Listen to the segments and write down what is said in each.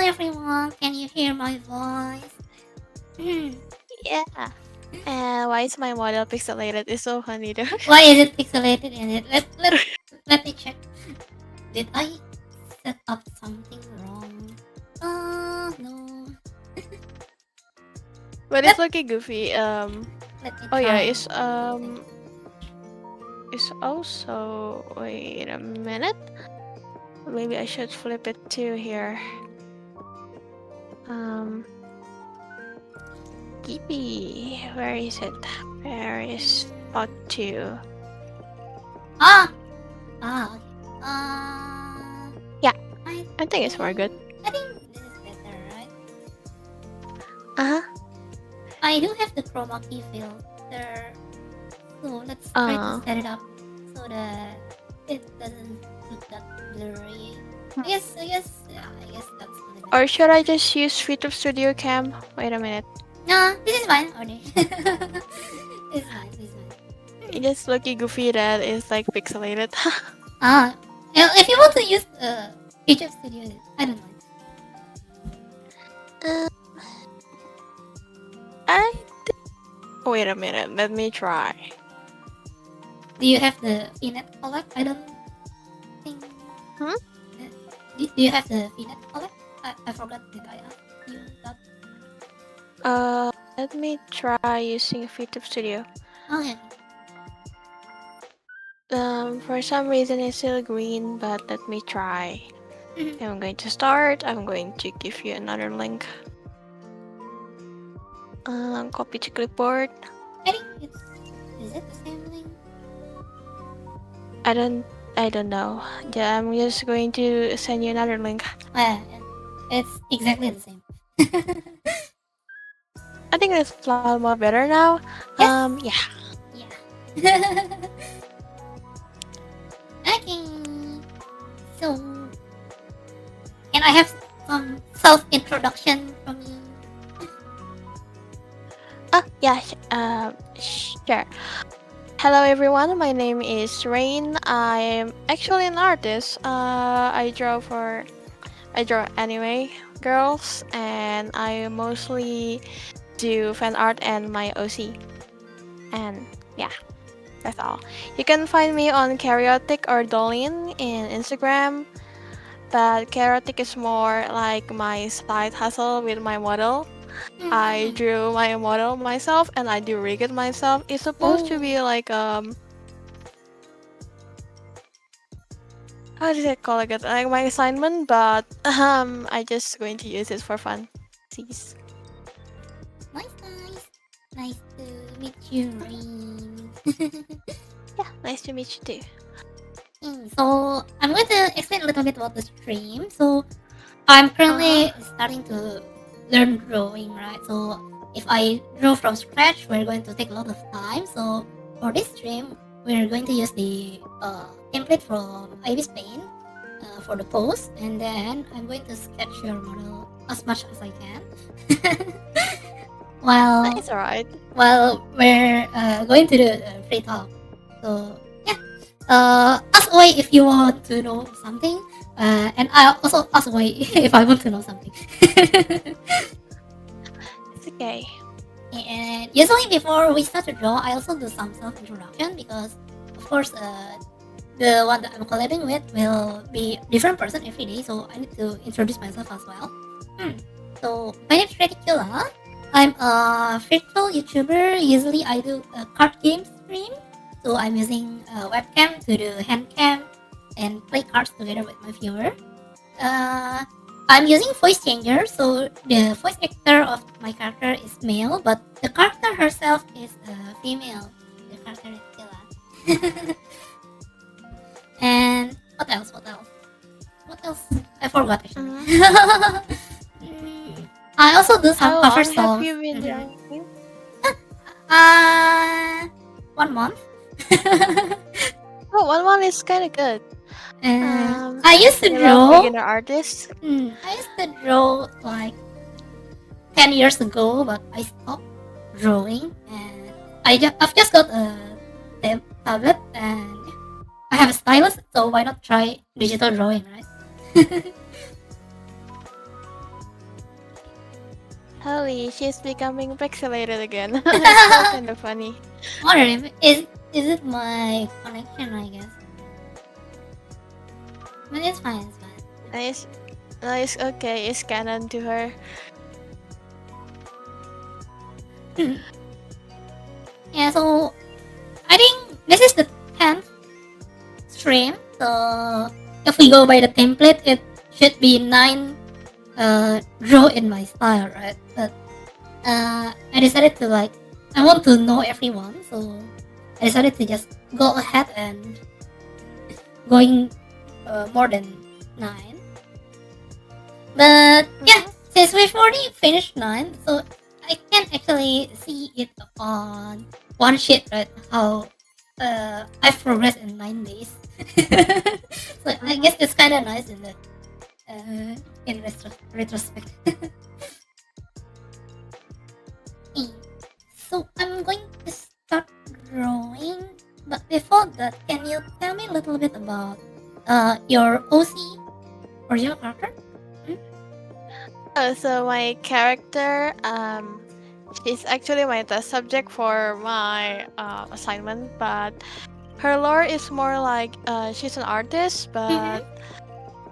everyone, can you hear my voice? Yeah. And why is my model pixelated? It's so funny though. Why is it pixelated in it? Let me check. Did I set up something wrong? No. But it's looking goofy. Let me Oh yeah, try. it's also, wait a minute. Maybe I should flip it to here. Gibby, where is it? Where is spot 2? Okay. Yeah, I I think it's more good. I think this is better, right? Uh-huh. I do have the chroma key filter, so let's try to set it up so that it doesn't look that blurry. I guess that's gonna be. Or should I just use Fit of Studio Cam? Wait a minute. No, this is fine. Order. This is fine. It's just looking goofy that it's like pixelated. If you want to use Feature Studio, I don't mind. Wait a minute, let me try. Do you have the VNet collect? I don't think. Do you have the VNet collect? I forgot that I asked you that. Let me try using Fit of Studio. Okay. For some reason it's still green, but let me try. Mhm. I'm going to start. I'm going to give you another link. Copy to clipboard. I think is it the same link? I don't know. Yeah, I'm just going to send you another link. It's exactly the same. I think it's a lot more better now. Yes. Yeah. Okay. So, can I have some self-introduction from you? Yeah. Sure. Hello everyone. My name is Rain. I'm actually an artist. I draw anime girls, and I mostly do fan art and my OC. And yeah, that's all. You can find me on Chaotic or Dolin in Instagram. But Chaotic is more like my side hustle with my model. I drew my model myself and I do rig it myself. It's supposed to be like how does it call it? Like my assignment, but I just going to use it for fun. Please. Nice to meet you, Rain. Yeah, nice to meet you too. So I'm going to explain a little bit about the stream. So I'm currently starting to learn drawing, right? So if I draw from scratch, we're going to take a lot of time. So for this stream, we're going to use the template from Ibis Paint for the pose, and then I'm going to sketch your model as much as I can. It's alright. While we're going to do free talk. So yeah, ask away if you want to know something, and I also ask away if I want to know something. It's okay. And usually before we start to draw, I also do some self-introduction because, of course, the one that I'm collabing with will be different person every day, so I need to introduce myself as well. So my name is Reticula. I'm a virtual YouTuber. Usually I do a card game stream, so I'm using a webcam to do hand cam and play cards together with my viewer. I'm using voice changer, so the voice actor of my character is male, but the character herself is female. The character is Killa. And what else? I forgot actually. I also do some cover songs. How long have you been drawing? 1 month. 1 month is kind of good. I used to draw. Beginner artist. I used to draw like 10 years ago, but I stopped drawing, and I've just got a tablet, and I have a stylus, so why not try digital drawing, right? Holy, she's becoming pixelated again. It's so kind of funny. Wonder if is it my connection? I guess, but it's fine. It's fine. Nice, nice. Okay, it's canon to her. Yeah. So I think this is the 10th stream. So if we go by the template, it should be 9 draw in my style, right? But I decided to like I want to know everyone, so I decided to just go ahead and going more than 9. But yeah, since we've already finished 9, so I can actually see it on one sheet, right? How I've progressed in 9 days. So I guess it's kind of nice in that in retrospect. So I'm going to start drawing, but before that, can you tell me a little bit about your OC original character? So my character, she's actually my test subject for my assignment, but her lore is more like she's an artist, but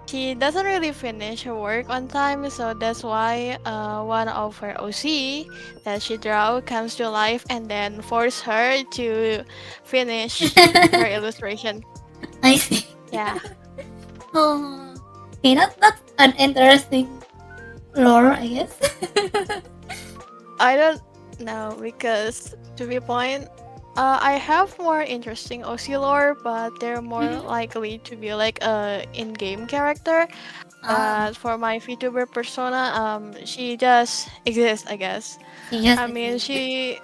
she doesn't really finish her work on time, so that's why one of her OC that she draw comes to life and then force her to finish her illustration. I see. Yeah. Oh, okay, that's an interesting lore, I guess. I don't know because to be point, I have more interesting OC lore, but they're more likely to be like a in-game character. But for my VTuber persona, she just exists, I guess. I mean, she's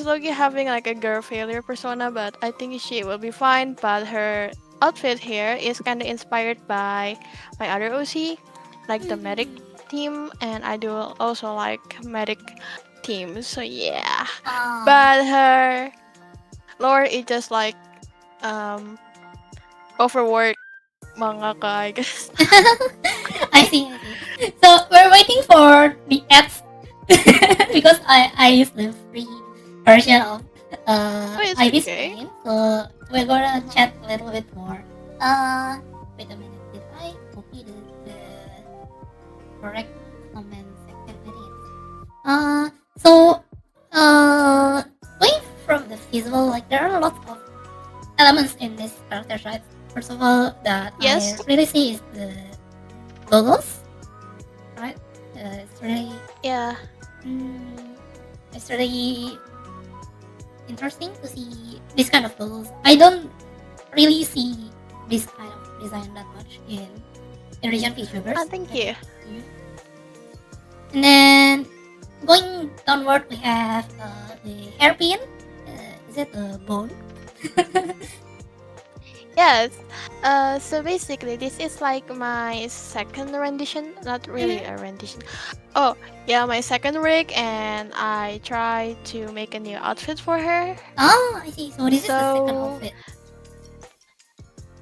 lucky having like a girl failure persona, but I think she will be fine. But her outfit here is kind of inspired by my other OC, like the medic team, and I do also like medic teams. So yeah, but her lore is just like overworked mangaka, I guess. I see. So we're waiting for the ads because I use the free version of it's IB's okay. screen. So we're gonna chat a little bit more. Wait a minute. Did I copy the correct comment section? I think it's so going from the visual, like there are lots of elements in this character, right? First of all, that Yes. I really see is the logos, right? It's really Yeah. it's really interesting to see this kind of logos. I don't really see this kind of design that much in Asian VTubers. Oh, thank you. And then going downward, we have the hairpin. Is it a bone? Yes. So basically, this is like my second rendition. Not really a rendition. Oh, yeah, my second rig, and I try to make a new outfit for her. Oh, I see. So this is the second So outfit.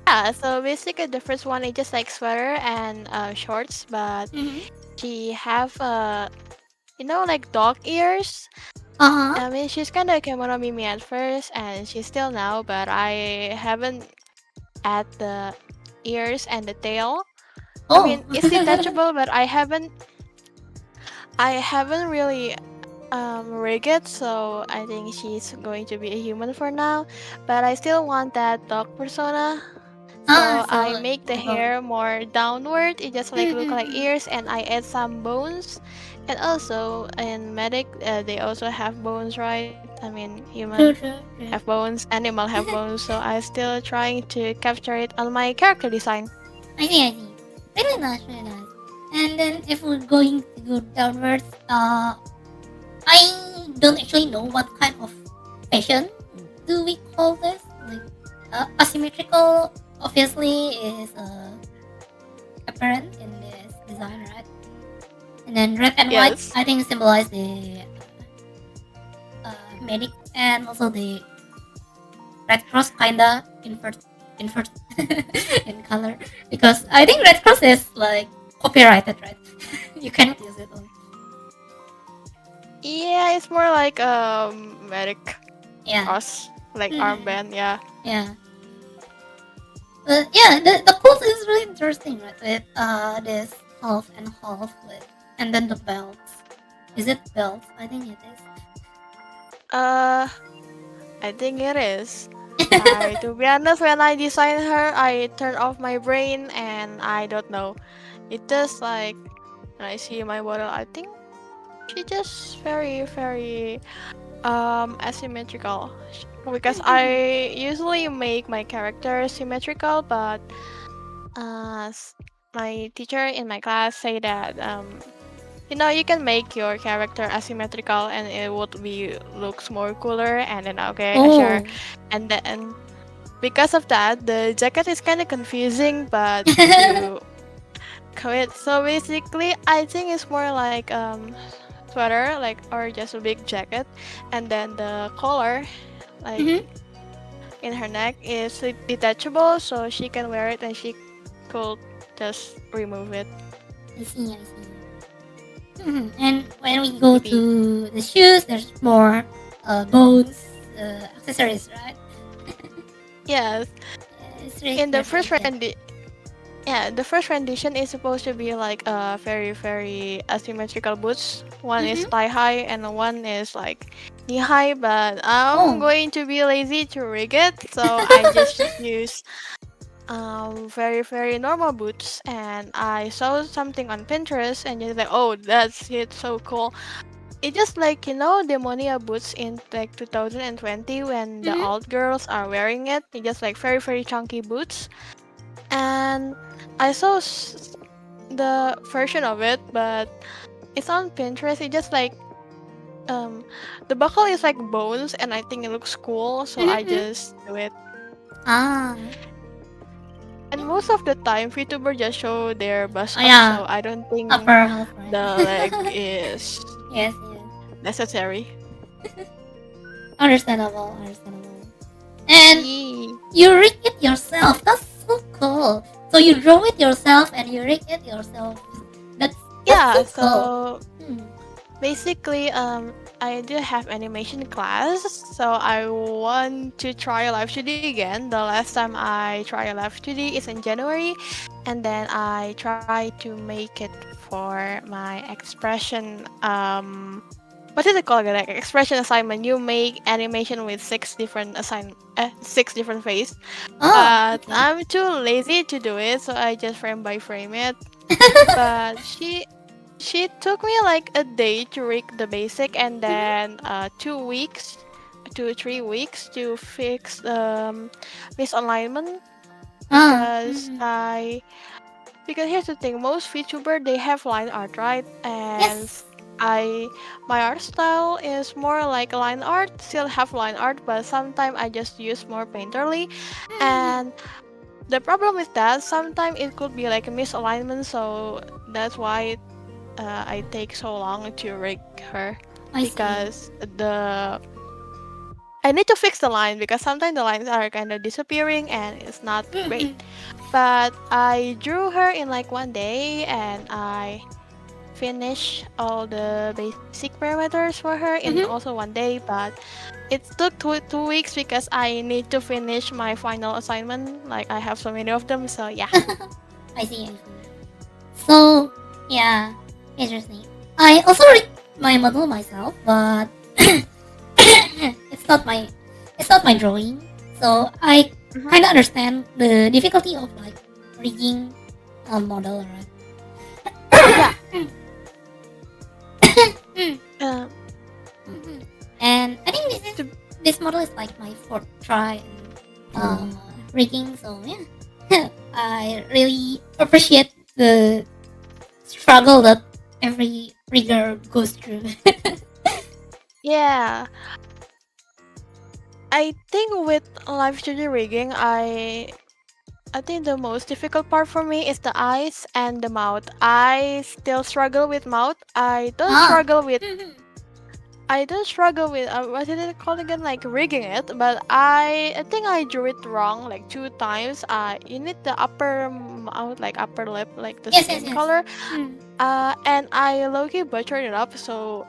yeah. So basically, the first one is just like sweater and shorts, but she have like dog ears. I mean, she's kind of Kemono Mimi at first, and she's still now, but I haven't add the ears and the tail. Oh. I mean, it's detachable, but I haven't really rig it, so I think she's going to be a human for now. But I still want that dog persona. So I make the hair more downward. It just like look like ears, and I add some bones. And also in medic, they also have bones, right? I mean, human have bones, animal have bones. So I still trying to capture it on my character design. I see. Really nice, really nice. And then if we're going to go downwards, I don't actually know what kind of fashion do we call this. Like asymmetrical, obviously, is apparent in this design, right? And then red and white, I think, symbolize the medic, and also the red cross kinda invert in color, because I think red cross is like copyrighted, right? You cannot use it. Yeah, it's more like medic Yeah, us, like Mhm. armband. Yeah. yeah. But yeah, the clothes is really interesting, right? With this half and half with, and then the belts. Is it belts? I think it is. Uh, I think it is. To be honest, when I design her, I turn off my brain and I don't know. It just like when I see my model, I think she just very asymmetrical. Because I usually make my character symmetrical, but my teacher in my class say that you can make your character asymmetrical and it would be looks more cooler. And then okay, sure. Oh. And then because of that, the jacket is kind of confusing, but to commit. So basically, I think it's more like sweater, like or just a big jacket, and then the collar, like Mhm. in her neck, is detachable, so she can wear it and she could just remove it. I see. I see. And when we go Maybe. to the shoes, there's more bones, accessories, right? Yes. It's really In the first different. yeah, the first rendition is supposed to be like very asymmetrical boots. One is Mm-hmm. thigh high and one is like knee high, but I'm Oh. going to be lazy to rig it, so I just use very normal boots. And I saw something on Pinterest and just like, oh, that's it, so cool. It just like demonia boots in like 2020 when the Mm-hmm. old girls are wearing it. It's just like very chunky boots. And I saw the version of it, but it's on Pinterest. It just like um the buckle is like bones, and I think it looks cool, so I Mm-hmm. just do it. Ah. And most of the time, VTuber just show their bust Oh up, yeah. so I don't think Upper half, the leg right? is Yes. Yes. necessary. Understandable. Understandable. And Yee. you rig it yourself. That's so cool. So you draw it yourself and you rig it yourself. That's Yeah, so cool. so Hmm. basically, I do have animation class, so I want to try live 2D again. The last time I try live 2D is in January, and then I try to make it for my expression. What is it called? Like expression assignment. You make animation with six different face. Oh. But Okay. I'm too lazy to do it, so I just frame by frame it. But she took me like a day to rig the basic, and Mhm. then 2 weeks, 2 3 weeks to fix misalignment Ah. because Mhm. I because here's the thing, most VTuber they have line art, right? And Yes. I my art style is more like line art, still have line art, but sometimes I just use more painterly. Mhm. And the problem with that, sometimes it could be like a misalignment, so that's why I take so long to rig her, I see. because the I need to fix the line because sometimes the lines are kind of disappearing and it's not great. Mhm. But I drew her in like one day and I finished all the basic parameters for her in Mhm. also one day. But it took 2 weeks because I need to finish my final assignment. Like I have so many of them, so yeah. I see. I see. So yeah, interesting. I also read my model myself, but it's not my drawing. So I Mhm. kind of understand the difficulty of like rigging a model, right? Yeah. Mm. Uh, Mhm. And I think to, this model is like my fourth try in rigging. So yeah, I really appreciate the struggle that every rigger goes through. yeah. I think with live studio rigging, I think the most difficult part for me is the eyes and the mouth. I still struggle with mouth. I don't Ah. struggle with Mhm. I don't struggle with what is it called again? Like rigging it, but I think I drew it wrong like 2 times. You need the upper mouth, like upper lip, like the Yes, yes, skin yes. color. Mm. And I low-key butchered it up. So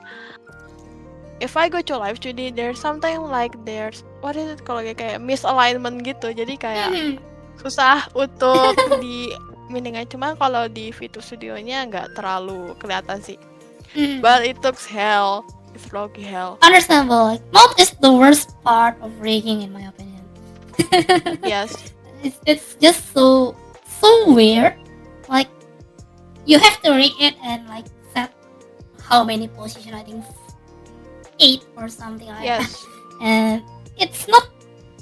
if I go to live 2D, there's something like there's what is it called kayak misalignment gitu. Jadi kayak Mhm. susah untuk di mendingan. Cuma kalau di V2 Studionya nggak terlalu kelihatan sih. Mhm. But it looks hell. It's low-key hell. Understandable. Like, mouth is the worst part of rigging, in my opinion. Yes. It's just so weird. Like, you have to rig it and like set how many position. I think 8 or something like that. Yes. And it's not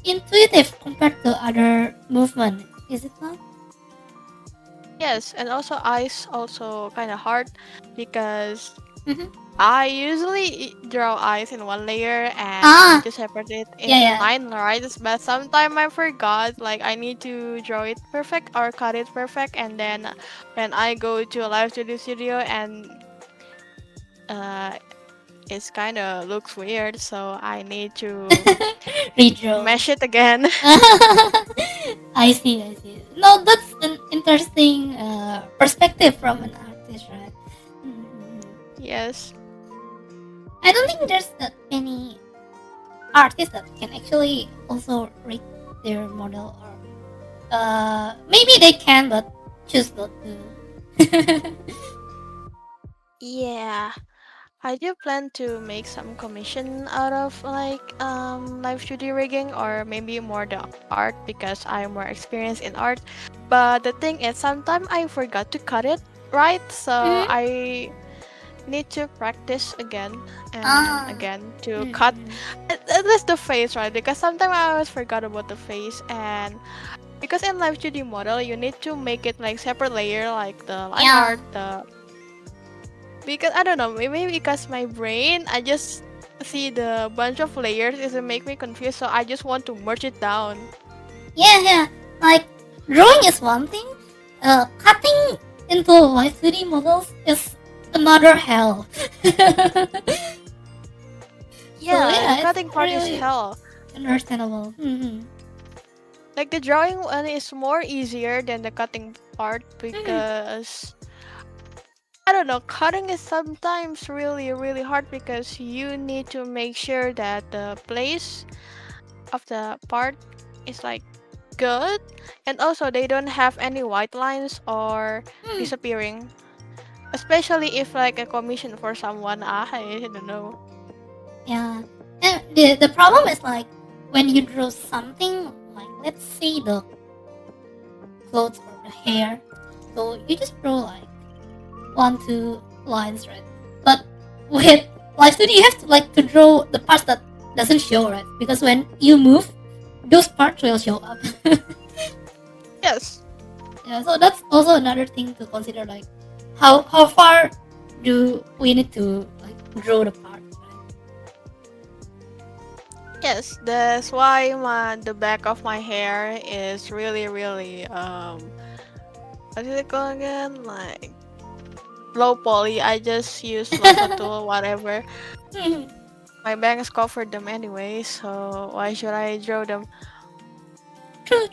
intuitive compared to other movement. Is it not? Yes, and also eyes also kind of hard because Mhm. I usually draw eyes in one layer and Ah. to separate it into Yeah, yeah. 9 lines. But sometimes I forgot, like I need to draw it perfect or cut it perfect, and then when I go to a live studio and uh, it's kind of looks weird, so I need to Redraw. mesh it again. I see, I see. No, that's an interesting perspective from an artist, right? Mhm. Yes. I don't think there's that many artists that can actually also rate their model, or maybe they can, but choose not to. Yeah. I do plan to make some commission out of like live studio rigging or maybe more the art because I'm more experienced in art. But the thing is sometimes I forgot to cut it right, so Mhm. I need to practice again and Ah. again to cut at least the face, right? Because sometimes I always forgot about the face, and because in live studio model you need to make it like separate layer like the line Yeah. art, the because I don't know, maybe because my brain, I just see the bunch of layers is make me confused, so I just want to merge it down. Yeah, yeah. Like, drawing is one thing. Cutting into live 3D models is another hell. Yeah, yeah, the it's cutting part is really hell. understandable. Mhm. Like the drawing one is more easier than the cutting part Mhm. because I don't know, cutting is sometimes really hard because you need to make sure that the place of the part is like good, and also they don't have any white lines or Hmm. disappearing, especially if like a commission for someone. I don't know. Yeah. And the problem is like when you draw something like, let's say the clothes or the hair, so you just draw like 1, 2 lines, right? But with live studio you have to like to draw the parts that doesn't show, right? Because when you move, those parts will show up. Yes. Yeah, so that's also another thing to consider, like how far do we need to like draw the part, right? Yes, that's why the back of my hair is really what is it called again? Like low poly. I just use local tool, whatever. Mhm. My bangs covered them anyway, so why should I draw them? True.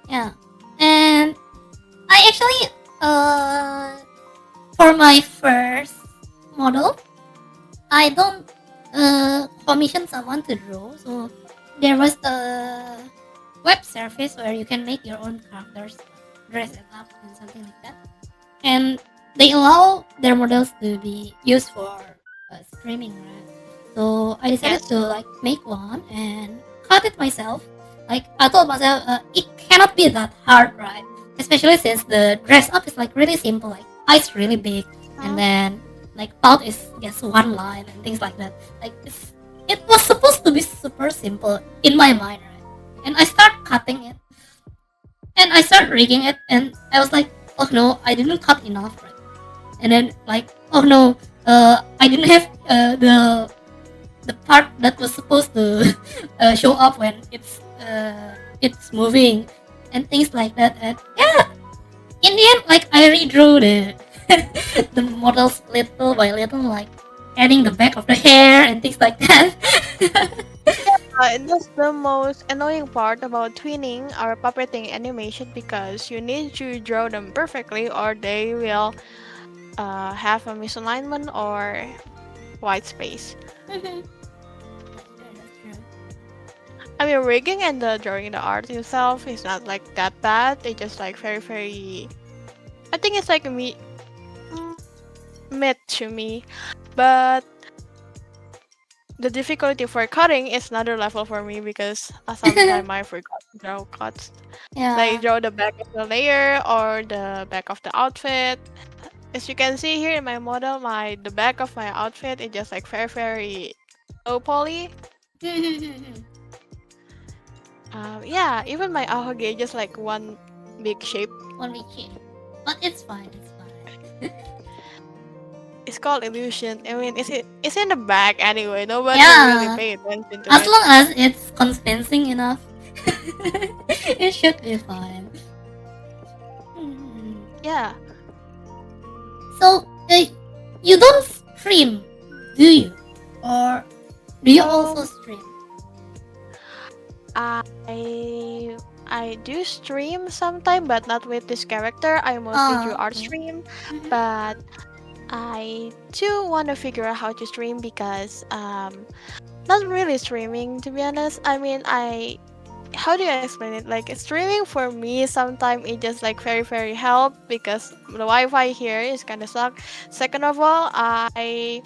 Yeah, and I actually for my first model, I don't commission someone to draw. So there was a web service where you can make your own characters, dress it up, and something like that. And they allow their models to be used for streaming, right? So I decided Yes. to like make one and cut it myself. Like, I told myself, it cannot be that hard, right? Especially since the dress up is like really simple, like eyes really big, and Huh? then like mouth is just one line and things like that. Like, it was supposed to be super simple in my mind, right? And I start cutting it, and I start rigging it, and I was like, oh no, I didn't cut enough, right? And then like, oh no, I didn't have the part that was supposed to show up when it's moving, and things like that. And yeah, in the end, like I redrew the the models little by little, like adding the back of the hair and things like that. And that's the most annoying part about twinning or puppeting animation because you need to draw them perfectly or they will have a misalignment or white space. That's true, that's true. I mean, rigging and the drawing the art itself is not like that bad. It's just like very, very. I think it's like mm, mid to me, but the difficulty for cutting is another level for me because sometimes I forgot to draw cuts. Yeah. Like draw the back of the layer or the back of the outfit. As you can see here in my model, the back of my outfit is just like very, very low poly. Yeah, even my ahoge is just like one big shape. One big shape. But it's fine, it's fine. It's called illusion. I mean, it's in the back anyway. Nobody Yeah. really pay attention to As it. long as it's convincing enough, it should be fine. Yeah. So, you don't stream, do you? Or do you also stream? I do stream sometime, but not with this character. I mostly do art Okay. stream, but I do want to figure out how to stream because not really streaming, to be honest. I mean, how do I explain it? Like streaming for me sometimes it just like very, very help because the Wi-Fi here is kind of suck. Second of all, I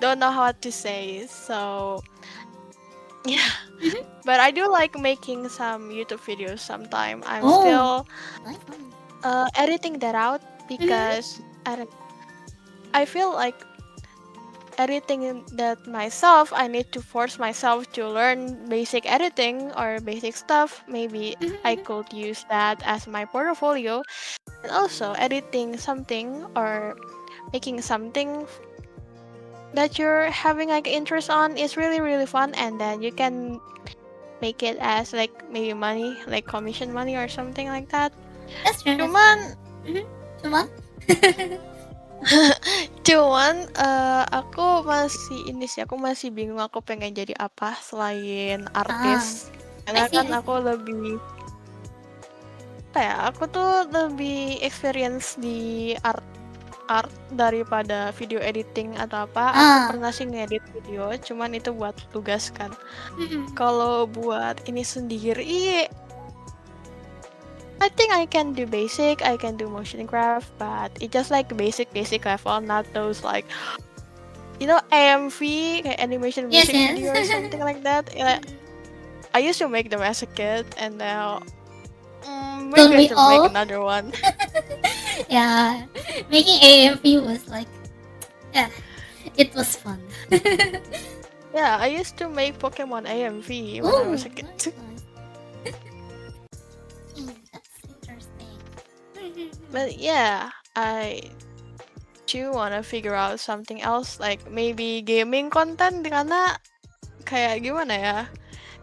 don't know how to say, so yeah. But I do like making some YouTube videos sometime. I'm still Nice. editing that out because I feel like editing that myself. I need to force myself to learn basic editing or basic stuff. Maybe I could use that as my portfolio. And also editing something or making something that you're having like interest on is really, really fun, and then you can make it as like maybe money, like commission money or something like that. That's true. Cuman aku masih bingung aku pengen jadi apa selain artis. Karena kan aku lebih aku tuh lebih experience di art daripada video editing atau apa. Aku pernah sih ngedit video, cuman itu buat tugas kan. Kalau buat ini sendiri, I think I can do basic, I can do motion graph, but it just like basic level, not those like AMV, kayak animation music video or something like that. I used to make them as a kid, and now maybe I should make another one. Yeah, making AMV was like, it was fun. Yeah, I used to make Pokemon AMV when I was a kid. That's interesting. But yeah, I do wanna figure out something else, like maybe gaming content, karena kayak gimana ya?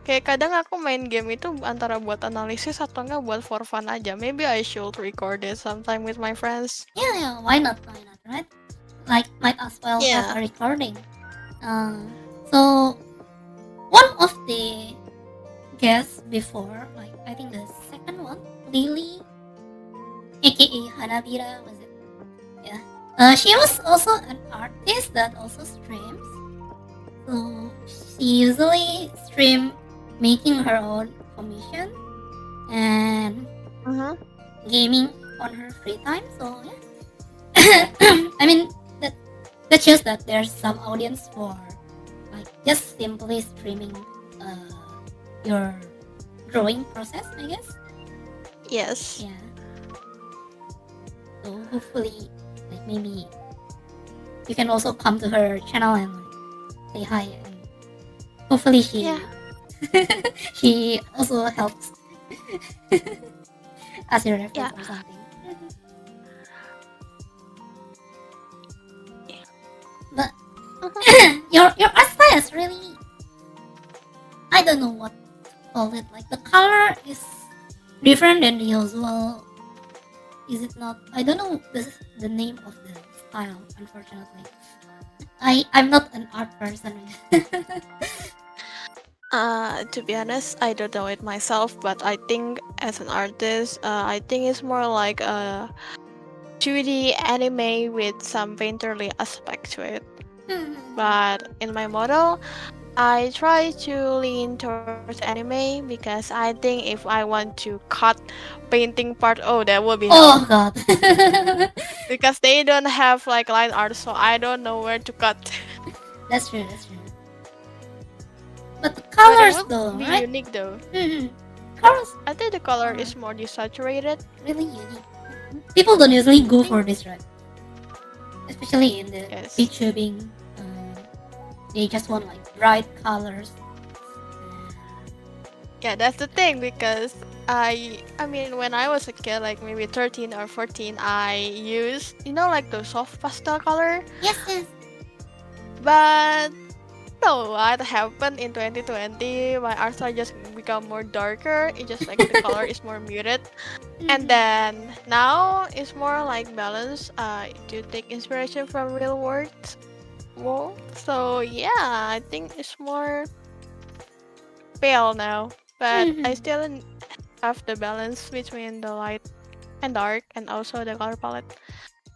Kayak kadang aku main game itu antara buat analisis atau enggak buat for fun aja. Maybe I should record it sometime with my friends. Yeah, why not, right? Like, might as well have a recording. So, one of the guests before, like, I think the second one, Lily, aka Hanabira, was it? Yeah. She was also an artist that also streams. So, she usually stream making her own commission and gaming on her free time. So yeah, I mean that shows that there's some audience for like just simply streaming your drawing process, I guess. Yes. Yeah. So hopefully, like maybe you can also come to her channel and say hi, and hopefully she she also helps as your reference or something. But your art style is really, I don't know what to call it. Like the color is different than the usual. Is it not? I don't know the name of the style, unfortunately. I'm not an art person. To be honest, I don't know it myself, but I think as an artist, I think it's more like a 2D anime with some painterly aspect to it. But in my model, I try to lean towards anime because I think if I want to cut painting part, oh, that would be hell. Oh god. Because they don't have like line art, so I don't know where to cut. That's true. But the But it colors would though, be right? unique though. Colors I think the color is more desaturated. really unique. People don't usually go for this, right? Especially in the Yes. VTubing, they just want like bright colors. Yeah, that's the thing because I mean when I was a kid, like maybe 13 or 14, I used like the soft pastel color. Yes. But no, what happened in 2020, my art style just become more darker. It just like the color is more muted. And then now it's more like balance. To take inspiration from real world. So yeah, I think it's more pale now, but I still have the balance between the light and dark, and also the color palette.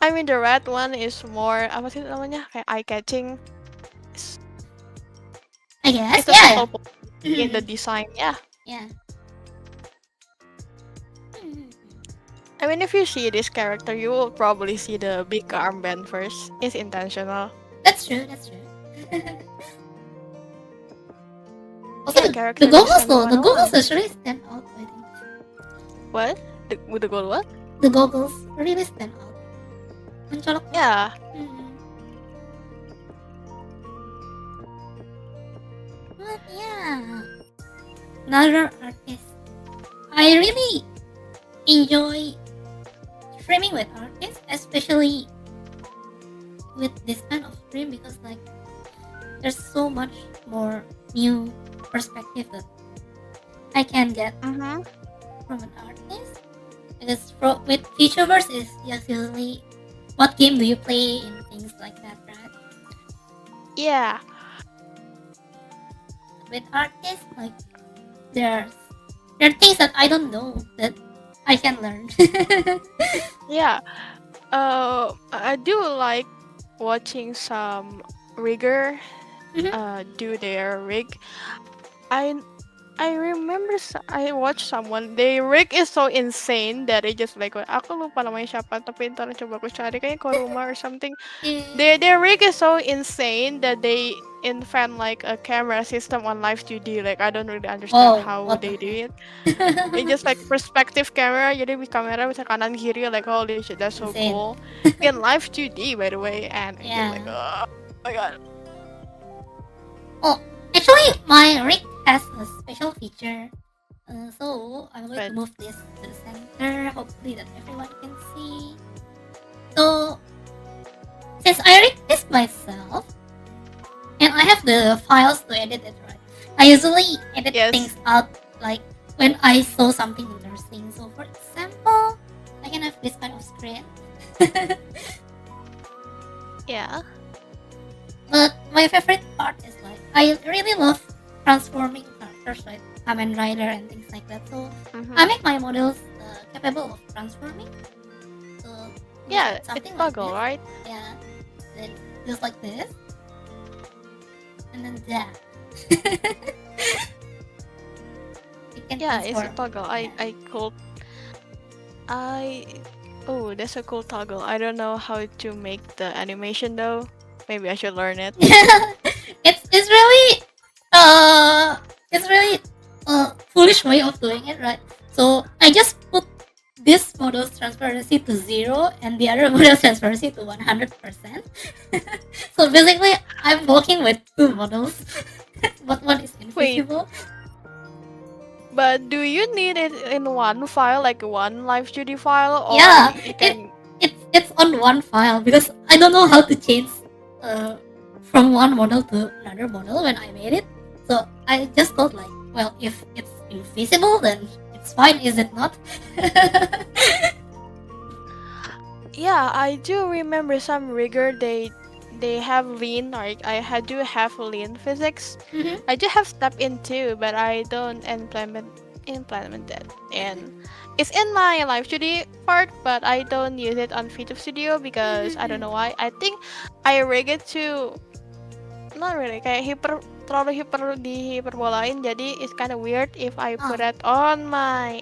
I mean the red one is more apa sih namanya kayak eye catching. I guess. It's a subtle point in the design. Yeah. I mean, if you see this character, you will probably see the big armband first. It's intentional. That's true. Also, Yeah, the character goggles design though, the 101. goggles actually stand out. I think What? With the gold what? the goggles really stand out. Mencolok. Yeah. But yeah, another artist. I really enjoy streaming with artists, especially with this kind of stream because like there's so much more new perspective that I can get from an artist. Because with VTubers is just usually what game do you play and things like that, right? Yeah. With artists, like there are things that I don't know that I can learn. Yeah. I do like watching some rigger do their rig. I remember I watched someone. Their rig is so insane that it just like aku lupa namanya siapa tapi ntar coba aku cari kayaknya Koruma or something. Their rig is so insane that they invent like a camera system on live 2D. Like I don't really understand how they do it. It's just like perspective camera. Jadi kamera bisa kanan kiri. Like holy shit, that's so Insane. cool. In live 2D by the way, and it's just like oh my god. Oh, actually, my rig has a special feature. So I'm going to move this to the center. Hopefully that everyone can see. So since I rig this myself, and I have the files to edit it, right? I usually edit things out like when I saw something interesting. So for example, I can have this kind of screen. Yeah. But my favorite part is like I really love transforming characters like Kamen Rider and things like that. So I make my models capable of transforming. So yeah, something it's like toggle, this. right? Yeah, then just like this, and then that. Yeah, it's a toggle. Oh, that's a cool toggle. I don't know how to make the animation though. Maybe I should learn it. It's really foolish way of doing it, right? So I just put this model's transparency to 0 and the other model's transparency to 100%. So basically, I'm working with two models, but one is invisible. But do you need it in one file, like one live studio file, or yeah, you can... it's on one file because I don't know how to change from one model to another model when I made it. So I just thought like, well, if it's invisible, then it's fine, is it not? Yeah, I do remember some rigger. They they have lean, like I do have lean physics. Mm-hmm. I do have step in too, but I don't implement it. And it's in my live studio part, but I don't use it on Feature Studio because I don't know why. I think I rig it to not really kayak terlalu hiperbolain, jadi it's kind of weird if I put it on my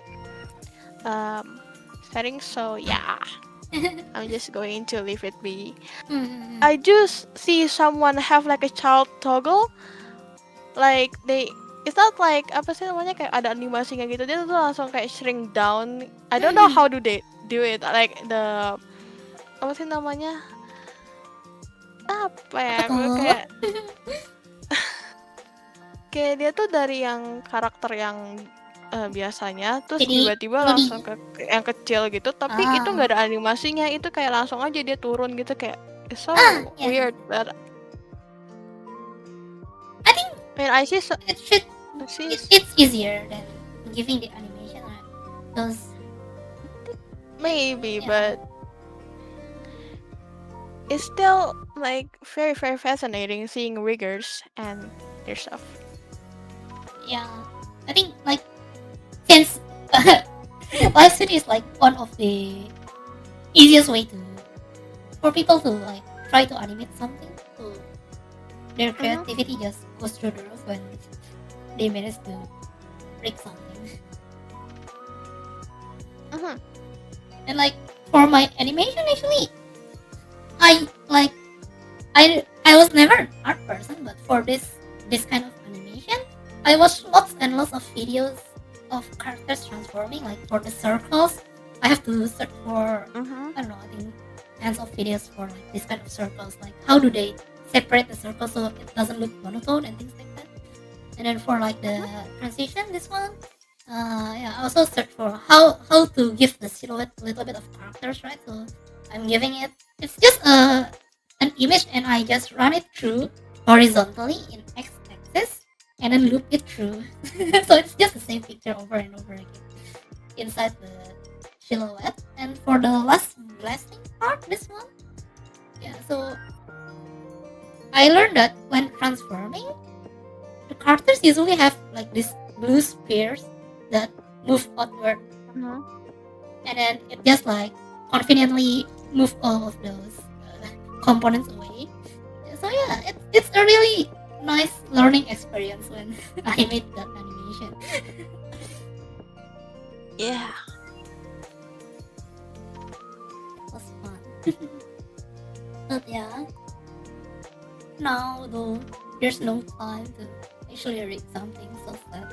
settings. So yeah, I'm just going to leave it be. Mm-hmm. I just see someone have like a child toggle, like it's not like apa sih namanya kayak ada animasinya gitu, dia tuh langsung kayak shrink down. I don't know how do they do it, like the apa sih namanya apa ya kayak kayak dia tuh dari yang karakter yang biasanya terus Jadi, tiba-tiba langsung ke yang kecil gitu, tapi itu nggak ada animasinya, itu kayak langsung aja dia turun gitu, kayak it's so weird. But I think when I see it's easier than giving the animation, right? Because maybe, but it's still like very very fascinating seeing riggers and their stuff. yeah, I think like since live studio is like one of the easiest way for people to like try to animate something, so their creativity just goes through the roof when they manage to rig something. And like for my animation, actually, I was never an art person, but for this kind of animation, I watched lots and lots of videos of characters transforming. Like for the circles, I have to search for I don't know, I think tons of videos for like this kind of circles. Like how do they separate the circles so it doesn't look monotone and things like that. And then for like the transition, this one, I also search for how to give the silhouette a little bit of characters, right? So I'm giving it. It's just an image, and I just run it through horizontally in x-axis, and then loop it through. So it's just the same picture over and over again inside the silhouette. And for the last blasting part, this one, so I learned that when transforming, the characters usually have like these blue spheres that move outward, and then it just like conveniently move all of those components away. So yeah, it's a really nice learning experience when I made that animation. Yeah, It was fun. But yeah, now though there's no time to actually read something so sad.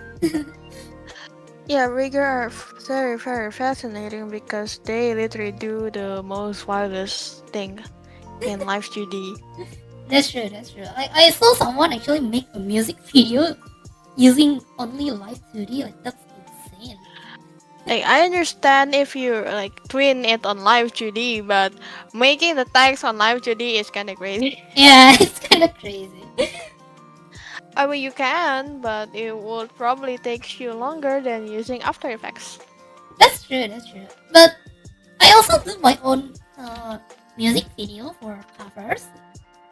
yeah, rigger are very very fascinating because they literally do the most wildest thing in live 2D. That's true. I saw someone actually make a music video using only live 2D. Like that's insane. Like I understand if you like twin it on live 2D, but making the text on live 2D is kind of crazy. Yeah, it's kind of crazy. I mean, you can, but it would probably take you longer than using After Effects. That's true. But I also do my own music video for covers.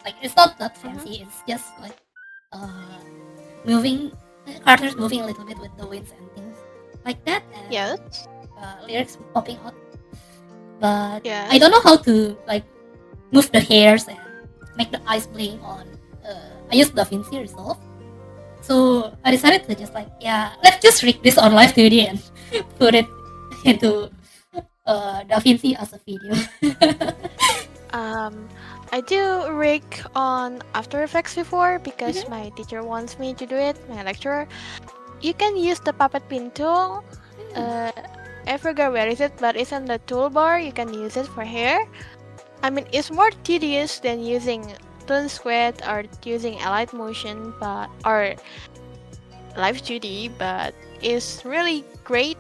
Like it's not that fancy. It's just like moving characters moving a little bit with the winds and things like that. And, Yes. Lyrics popping out. But Yes. I don't know how to like move the hairs and make the eyes blink on. I used DaVinci Resolve. So I decided to just like, let's just rig this on live 2D and put it into DaVinci as a video. I do rig on After Effects before because my teacher wants me to do it, my lecturer. You can use the puppet pin tool. I forgot where is it, but it's on the toolbar. You can use it for hair. I mean, it's more tedious than using Toon Squid or using Allied Motion, or Live 2D, but it's really great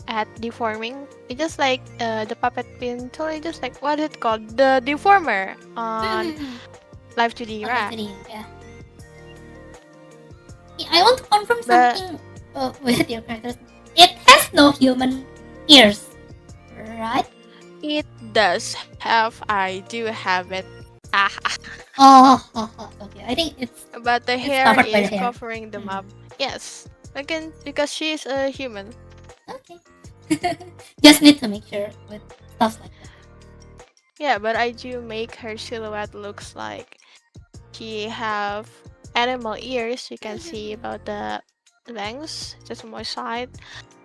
at deforming. It's just like the puppet pin tool. It's just like what is it called, the deformer on Live 2D, right? Yeah. I want to confirm something with your characters. It has no human ears, right? It does have. I do have it. Ah, Okay. I think but the it's hair covered by the is hair. covering the map. Yes, again because she's a human. Okay. Just need to make sure with stuff like that. Yeah, but I do make her silhouette looks like she have animal ears. You can see about the lengths, just on my side.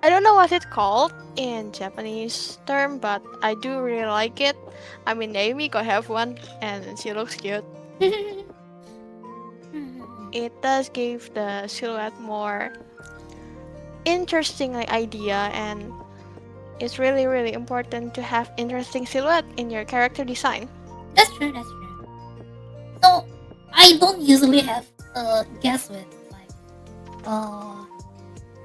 I don't know what it's called in Japanese term, but I do really like it. I mean, Naomi could have one, and she looks cute. It does give the silhouette more interesting idea, and it's really really important to have interesting silhouette in your character design. That's true. That's true. So I don't usually have a guess with like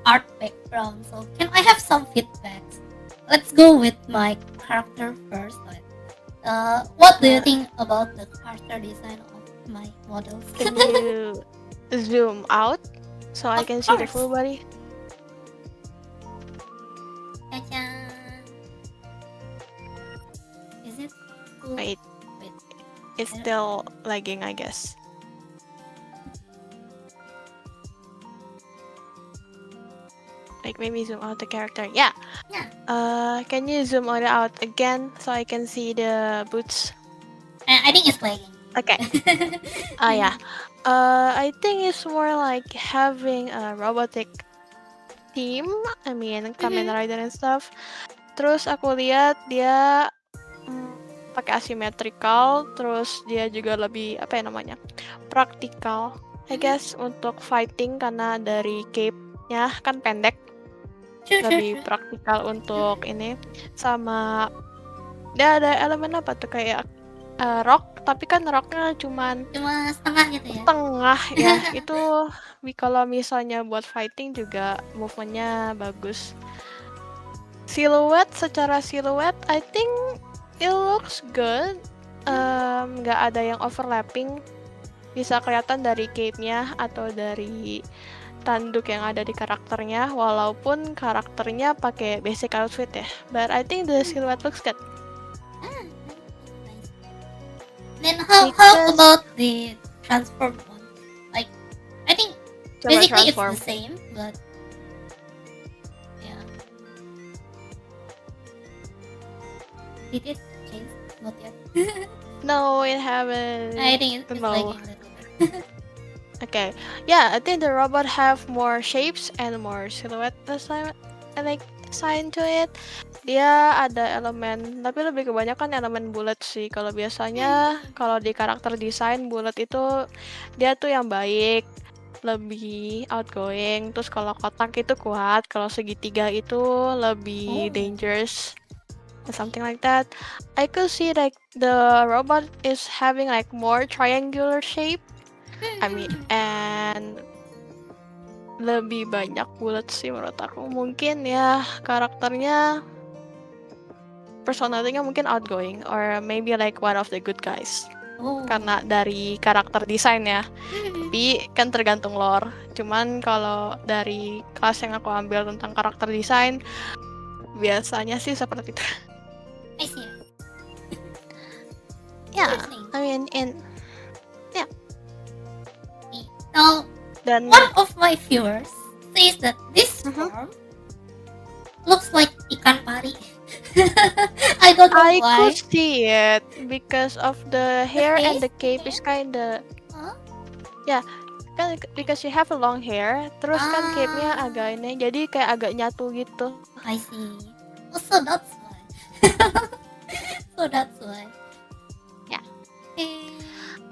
art background. So can I have some feedbacks? Let's go with my character first. Like, what do you Uh, think about the character design of my models? can you zoom out so I Of can see the course. full body? Ta-da. Is it full? Wait, Wait. it's I don't- still lagging, I guess. Like maybe zoom out the character. Yeah. Yeah. Can you zoom it out again so I can see the boots? I think it's lagging. Okay. Yeah. I think it's more like having a robotic theme. I mean, Kamen Rider and stuff. Terus aku lihat dia pakai asymmetrical. Terus dia juga lebih apa ya namanya? Praktikal. I guess untuk fighting karena dari cape-nya kan pendek. Lebih praktikal untuk ini. Sama dia ada elemen apa tuh kayak rock, tapi kan rocknya Cuma setengah gitu ya. setengah ya. Itu kalau misalnya buat fighting juga movementnya bagus. Secara siluet I think it looks good. Nggak ada yang overlapping, bisa kelihatan dari cape-nya atau dari tanduk yang ada di karakternya, walaupun karakternya pakai basic outfit ya. But I think the silhouette looks good. Then how about the transformed one? Like, I think Coba basically transform. it's the same, but yeah. Did it change? Not yet. No, it haven't. I think it's No. lagging a little bit. Okay, yeah, I think the robot have more shapes and more silhouette design, sign to it. Dia ada elemen, tapi lebih kebanyakan elemen bulat sih. Kalau biasanya kalau di karakter desain bulat itu dia tuh yang baik, lebih outgoing. Terus kalau kotak itu kuat, kalau segitiga itu lebih dangerous. Something like that. I could see like the robot is having like more triangular shape. I mean, and lebih banyak bulat sih menurut aku. Mungkin ya karakternya, personality-nya mungkin outgoing or maybe like one of the good guys. Karena dari karakter desain ya. Tapi kan tergantung lore. Cuman kalau dari kelas yang aku ambil tentang karakter desain, biasanya sih seperti itu. I see. Yeah, I mean yeah. Now, Dan one of my viewers says that this form looks like ikan pari. I don't know I why. could see it because of the hair and the cape is kinda yeah, kan because you have a long hair, terus kan cape-nya agak ini, jadi kayak agak nyatu gitu. I see. Oh, so that's why. So that's why. Yeah.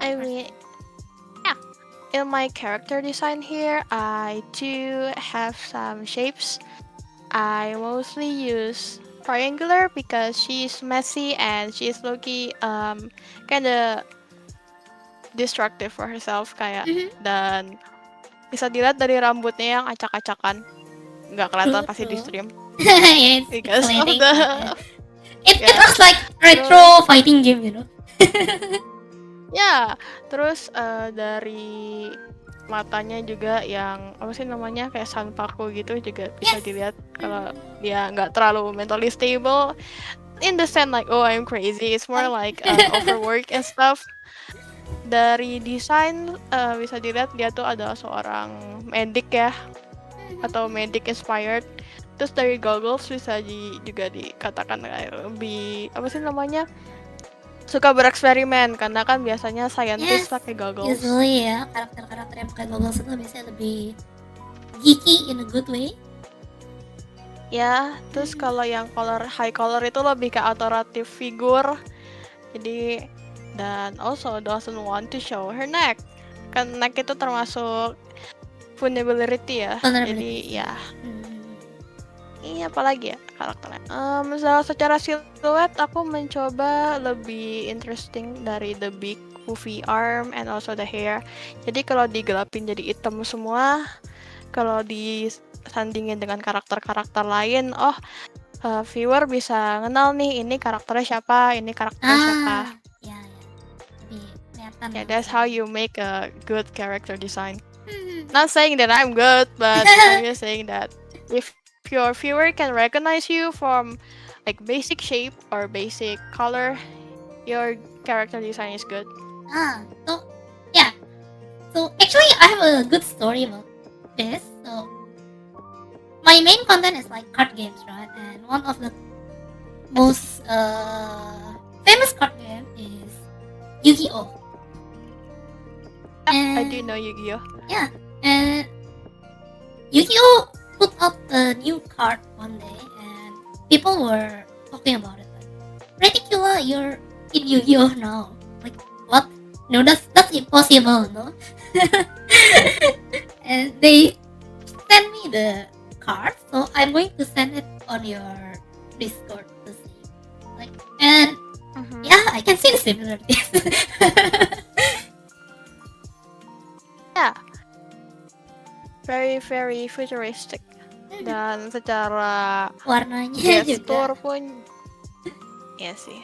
I mean, yeah. In my character design here, I do have some shapes. I mostly use triangular because she's messy and she's low-key kinda destructive for herself kayak dan bisa dilihat dari rambutnya yang acak-acakan, nggak kelihatan pasti di stream. It's Because of pixelating. the It looks like retro fighting game, you know. ya, terus dari matanya juga yang apa sih namanya kayak sanpaku gitu juga bisa dilihat kalau dia nggak terlalu mentally stable. in the sense like, oh, I'm crazy. It's more like overwork and stuff. Dari desain bisa dilihat dia tuh adalah seorang medik ya, atau medic inspired. Terus dari goggles bisa juga dikatakan kayak lebih apa sih namanya, suka bereksperimen karena kan biasanya scientist Yes, pakai goggles. usually ya karakter-karakter yang pakai goggles itu biasanya lebih geeky in a good way. Ya, terus kalau yang high color itu lebih ke authoritative figure. Jadi dan also doesn't want to show her neck. Kan neck itu termasuk vulnerability ya. Vulnerability. Jadi ya. Hmm. Ini apalagi ya karakternya. Secara siluet aku mencoba lebih interesting dari the big poofy arm and also the hair. Jadi kalau digelapin jadi hitam semua, kalau disandingin dengan karakter-karakter lain, viewer bisa kenal nih ini karakternya siapa, ini karakternya siapa. Ya. Lebih kelihatan. Yeah, that's how you make a good character design. Not saying that I'm good, but I'm just saying that if your viewer can recognize you from like basic shape or basic color, your character design is good. So yeah. So actually, I have a good story about this. So my main content is like card games, right? And one of the most famous card game is Yu-Gi-Oh. I do know Yu-Gi-Oh. Yeah, and Yu-Gi-Oh put out a new card one day, and people were talking about it. Like, Reticula, you're in Yu-Gi-Oh now. Like, what? No, that's impossible, no? And they send me the card, so I'm going to send it on your Discord to see. Like, and yeah, I can see the similarities. Yeah, very very futuristic. Dan secara Warnanya gestur juga. pun, ya sih.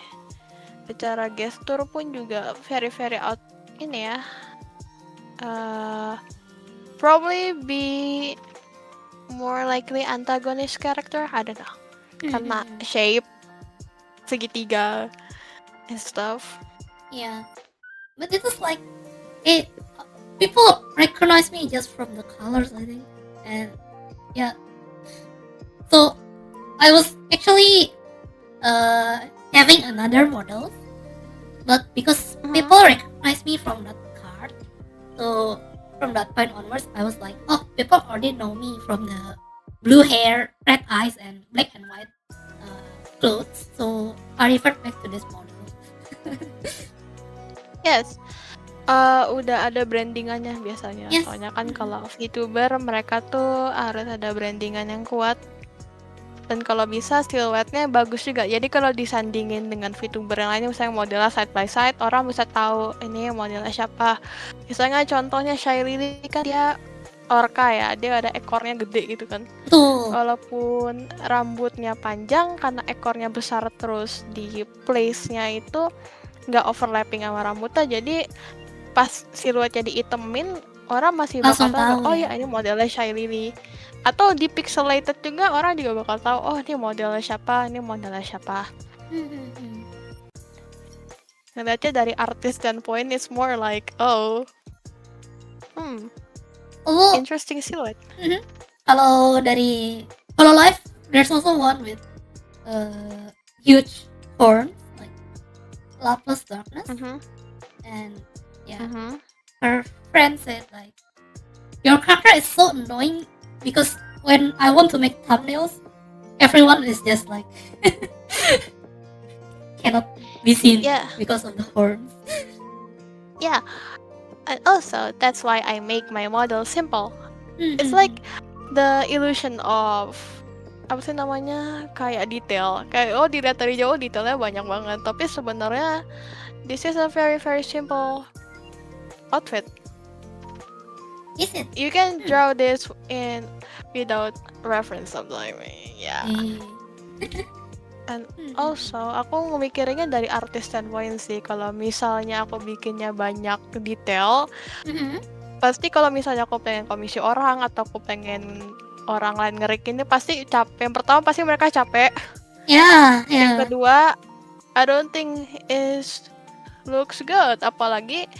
Secara gestur pun juga very very out ini ya. Probably be more likely antagonist character, I don't know. Karena shape segitiga and stuff. Yeah, but it was like people recognize me just from the colors, I think, and yeah. So I was actually having another model, but because people recognize me from that card, so from that point onwards, I was like, oh, people already know me from the blue hair, red eyes, and black and white clothes. So I revert back to this model. Yes. Udah ada brandingannya biasanya. Yes. Soalnya kan kalau VTuber mereka tuh harus ada brandingan yang kuat. Dan kalau bisa siluetnya bagus juga. Jadi kalau disandingin dengan VTuber yang lainnya, misalnya modelnya side by side, orang bisa tahu ini modelnya siapa. Misalnya contohnya Shailene kan dia orca ya, dia ada ekornya gede gitu kan. Tuh. Walaupun rambutnya panjang, karena ekornya besar terus di place-nya itu nggak overlapping sama rambutnya, jadi pas siluetnya diitemin, orang masih bakal Langsung tahu, oh ya. ya ini modelnya Shailene. Atau di pixelated juga orang juga bakal tahu, oh ini modelnya siapa, ini modelnya siapa. Ngeliatnya dari artis standpoint, it's more like, interesting silhouette. Kalau dari Life, there's also one with huge horns, like Lapis Darkness, and yeah, her friend said like, your character is so annoying because when I want to make thumbnails, everyone is just like cannot be seen because of the horns. Yeah, and also that's why I make my model simple. It's like the illusion of apa sih namanya, kayak detail, kayak dilihat dari jauh detailnya banyak banget, tapi sebenarnya this is a very very simple outfit. Is it? You can draw this in without reference sometimes. Yeah. And also aku memikirnya dari artis standpoint sih. Kalau misalnya aku bikinnya banyak detail, pasti kalau misalnya aku pengen komisi orang atau aku pengen orang lain ngerikinnya, pasti capek. Yang pertama pasti mereka capek. Yeah, Yang yeah. kedua, I don't think looks good, apalagi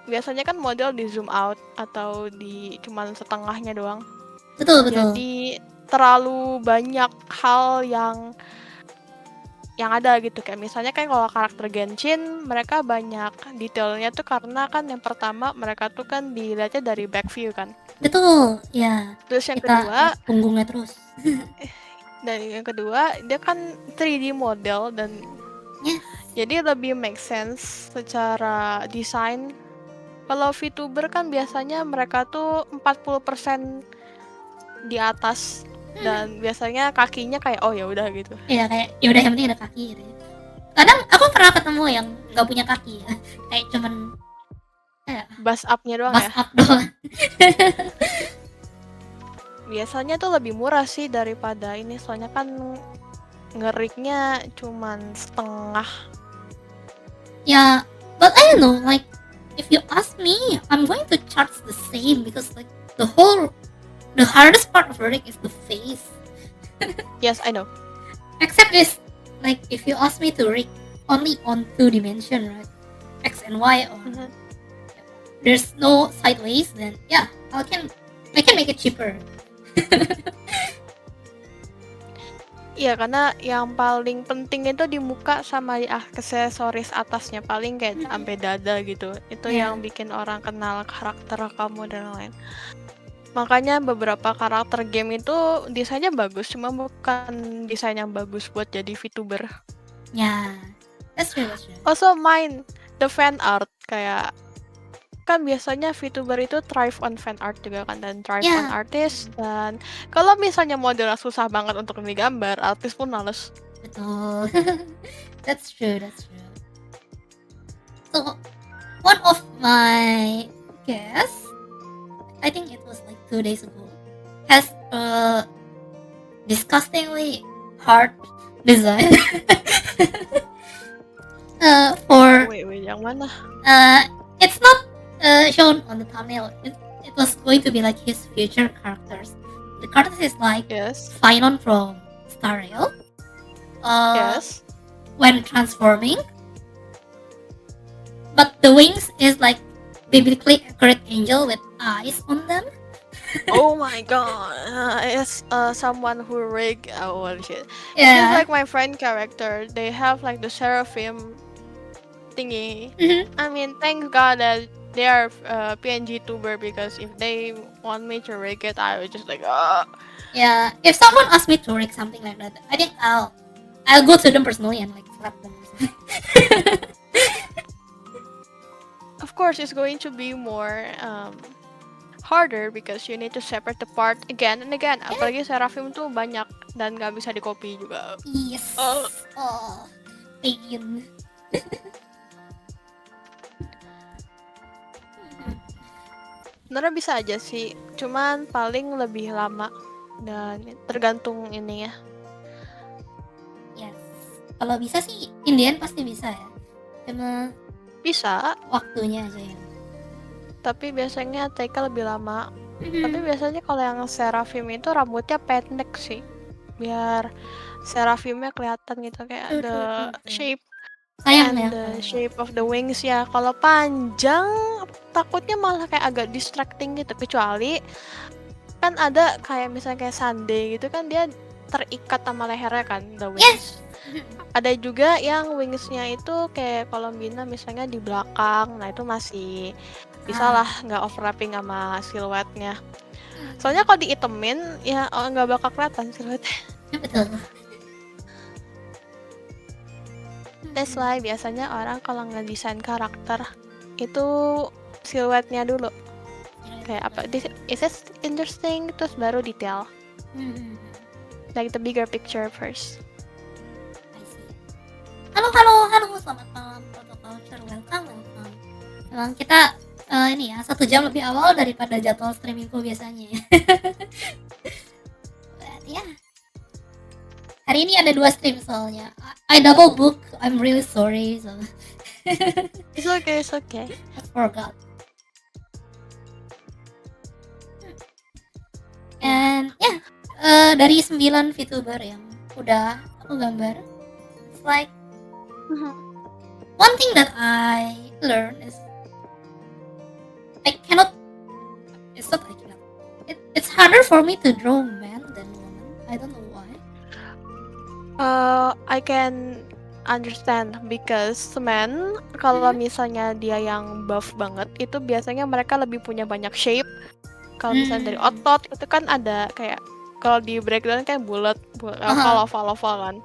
biasanya kan model di zoom out atau di cuman setengahnya doang. Betul. Jadi terlalu banyak hal yang ada gitu, kayak misalnya kan kalau karakter Genshin mereka banyak detailnya tuh karena kan yang pertama mereka tuh kan dilihatnya dari back view kan. Betul, ya. Terus yang Kita kedua, lihat punggungnya terus. dia kan 3D model dan Yes. jadi lebih make sense secara desain. Kalau VTuber kan biasanya mereka tuh 40% di atas dan biasanya kakinya kayak oh ya udah gitu. Ya kayak ya udah yang penting ada kaki gitu ya. Kadang aku pernah ketemu yang nggak punya kaki ya, kayak cuman Bust up-nya doang bust ya. up doang. Biasanya tuh lebih murah sih daripada ini, soalnya kan ngeriknya cuman setengah. Yeah, but I don't know, like if you ask me, I'm going to charge the same because like the hardest part of rig is the face. Yes, I know. Except is like if you ask me to rig only on 2 dimension, right? X and Y or there's no sideways, then yeah, I can make it cheaper. Iya, karena yang paling penting itu di muka sama di aksesoris atasnya, paling kayak sampai dada gitu. Itu Yeah. yang bikin orang kenal karakter kamu dan lain. Makanya beberapa karakter game itu desainnya bagus, cuma bukan desain yang bagus buat jadi VTuber. Yeah, that's true. Also the fan art, kayak kan biasanya VTuber itu thrive on fan art juga kan, dan thrive on artist. Dan kalau misalnya modelnya susah banget untuk digambar, artis pun males. Betul. That's true. So one of my guests, I think it was like 2 days ago, has a disgustingly hard design. For Wait, yang mana? it's not shown on the thumbnail. It was going to be like his future characters. The character is like Yes. Finon from Star Rail. Yes. When transforming, but the wings is like biblically accurate angel with eyes on them. Oh my god. It's someone who rig. Oh shit. It's Yeah. like my friend character. They have like the seraphim thingy. I mean, thank God that they are PNG tuber, because if they want me to rig it, I would just like Yeah. If someone asks me to rig something like that, I think I'll go to them personally and like slap them. Of course, it's going to be more harder because you need to separate the part again and again. Apalagi seraphim tuh banyak dan nggak bisa di copy juga. Yes. Pain. Sebenarnya bisa aja sih, cuman paling lebih lama dan tergantung ini ya. Yes. Kalau bisa sih Indian pasti bisa ya. Cuma bisa waktunya aja ya. Tapi biasanya take lebih lama. Tapi biasanya kalau yang seraphim itu rambutnya pendek sih, biar seraphimnya kelihatan gitu, kayak the shape Sayang and ya. the shape of the wings ya. Kalau panjang takutnya malah kayak agak distracting gitu, kecuali kan ada kayak misalnya kayak Sunday gitu kan, dia terikat sama lehernya kan, the wings. Yes. Ada juga yang wingsnya itu kayak Colombina misalnya di belakang, nah itu masih bisa lah, nggak overlapping sama siluetnya. Soalnya kalau diitemin ya nggak bakal kelihatan siluetnya. Betul. That's why biasanya orang kalau ngedesain karakter itu siluetnya dulu. Kayak apa? Is this interesting? Terus baru detail. Like the bigger picture first. Halo, selamat malam Protoculture, welcome. Emang kita ini ya 1 jam lebih awal daripada jadwal streamingku biasanya. But, yeah. Hari ini ada 2 stream soalnya. I double book. I'm really sorry. So. It's okay. I forgot. And yeah, dari 9 VTuber yang udah aku gambar. It's like Mhm. one thing that I learned is I cannot. It's not I cannot. It's harder for me to draw man than woman. I don't know why. I can understand because men kalau misalnya dia yang buff banget itu biasanya mereka lebih punya banyak shape. Kalau misalnya dari otot itu kan ada kayak kalau di breakdown kan bulat, oval kan.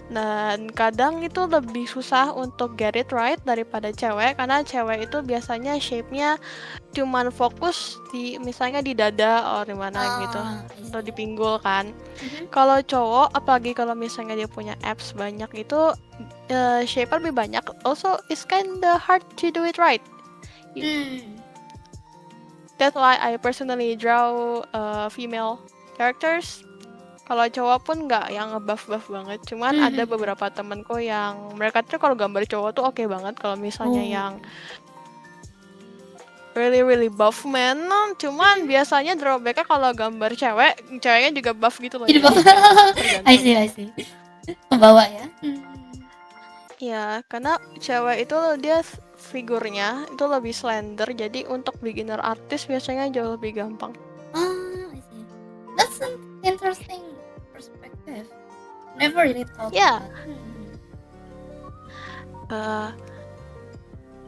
Dan kadang itu lebih susah untuk get it right daripada cewek karena cewek itu biasanya shape-nya cuman fokus di misalnya di dada atau di mana gitu atau di pinggul kan. Kalau cowok apalagi kalau misalnya dia punya abs banyak itu shape lebih banyak. Also it's kinda hard to do it right. That's why I personally draw female characters. Kalau cowok pun nggak yang ngebuff banget, cuman ada beberapa temenku yang mereka tuh kalau gambar cowok tuh oke banget. Kalau misalnya yang really buff man, cuman biasanya drawbacknya kalau gambar ceweknya juga buff gitu loh. Jadi buff. I see. Pembawa ya. Ya, karena cewek itu dia figurnya itu lebih slender, jadi untuk beginner artist biasanya jauh lebih gampang. I see. That's an interesting perspective. Never really thought Yeah. about.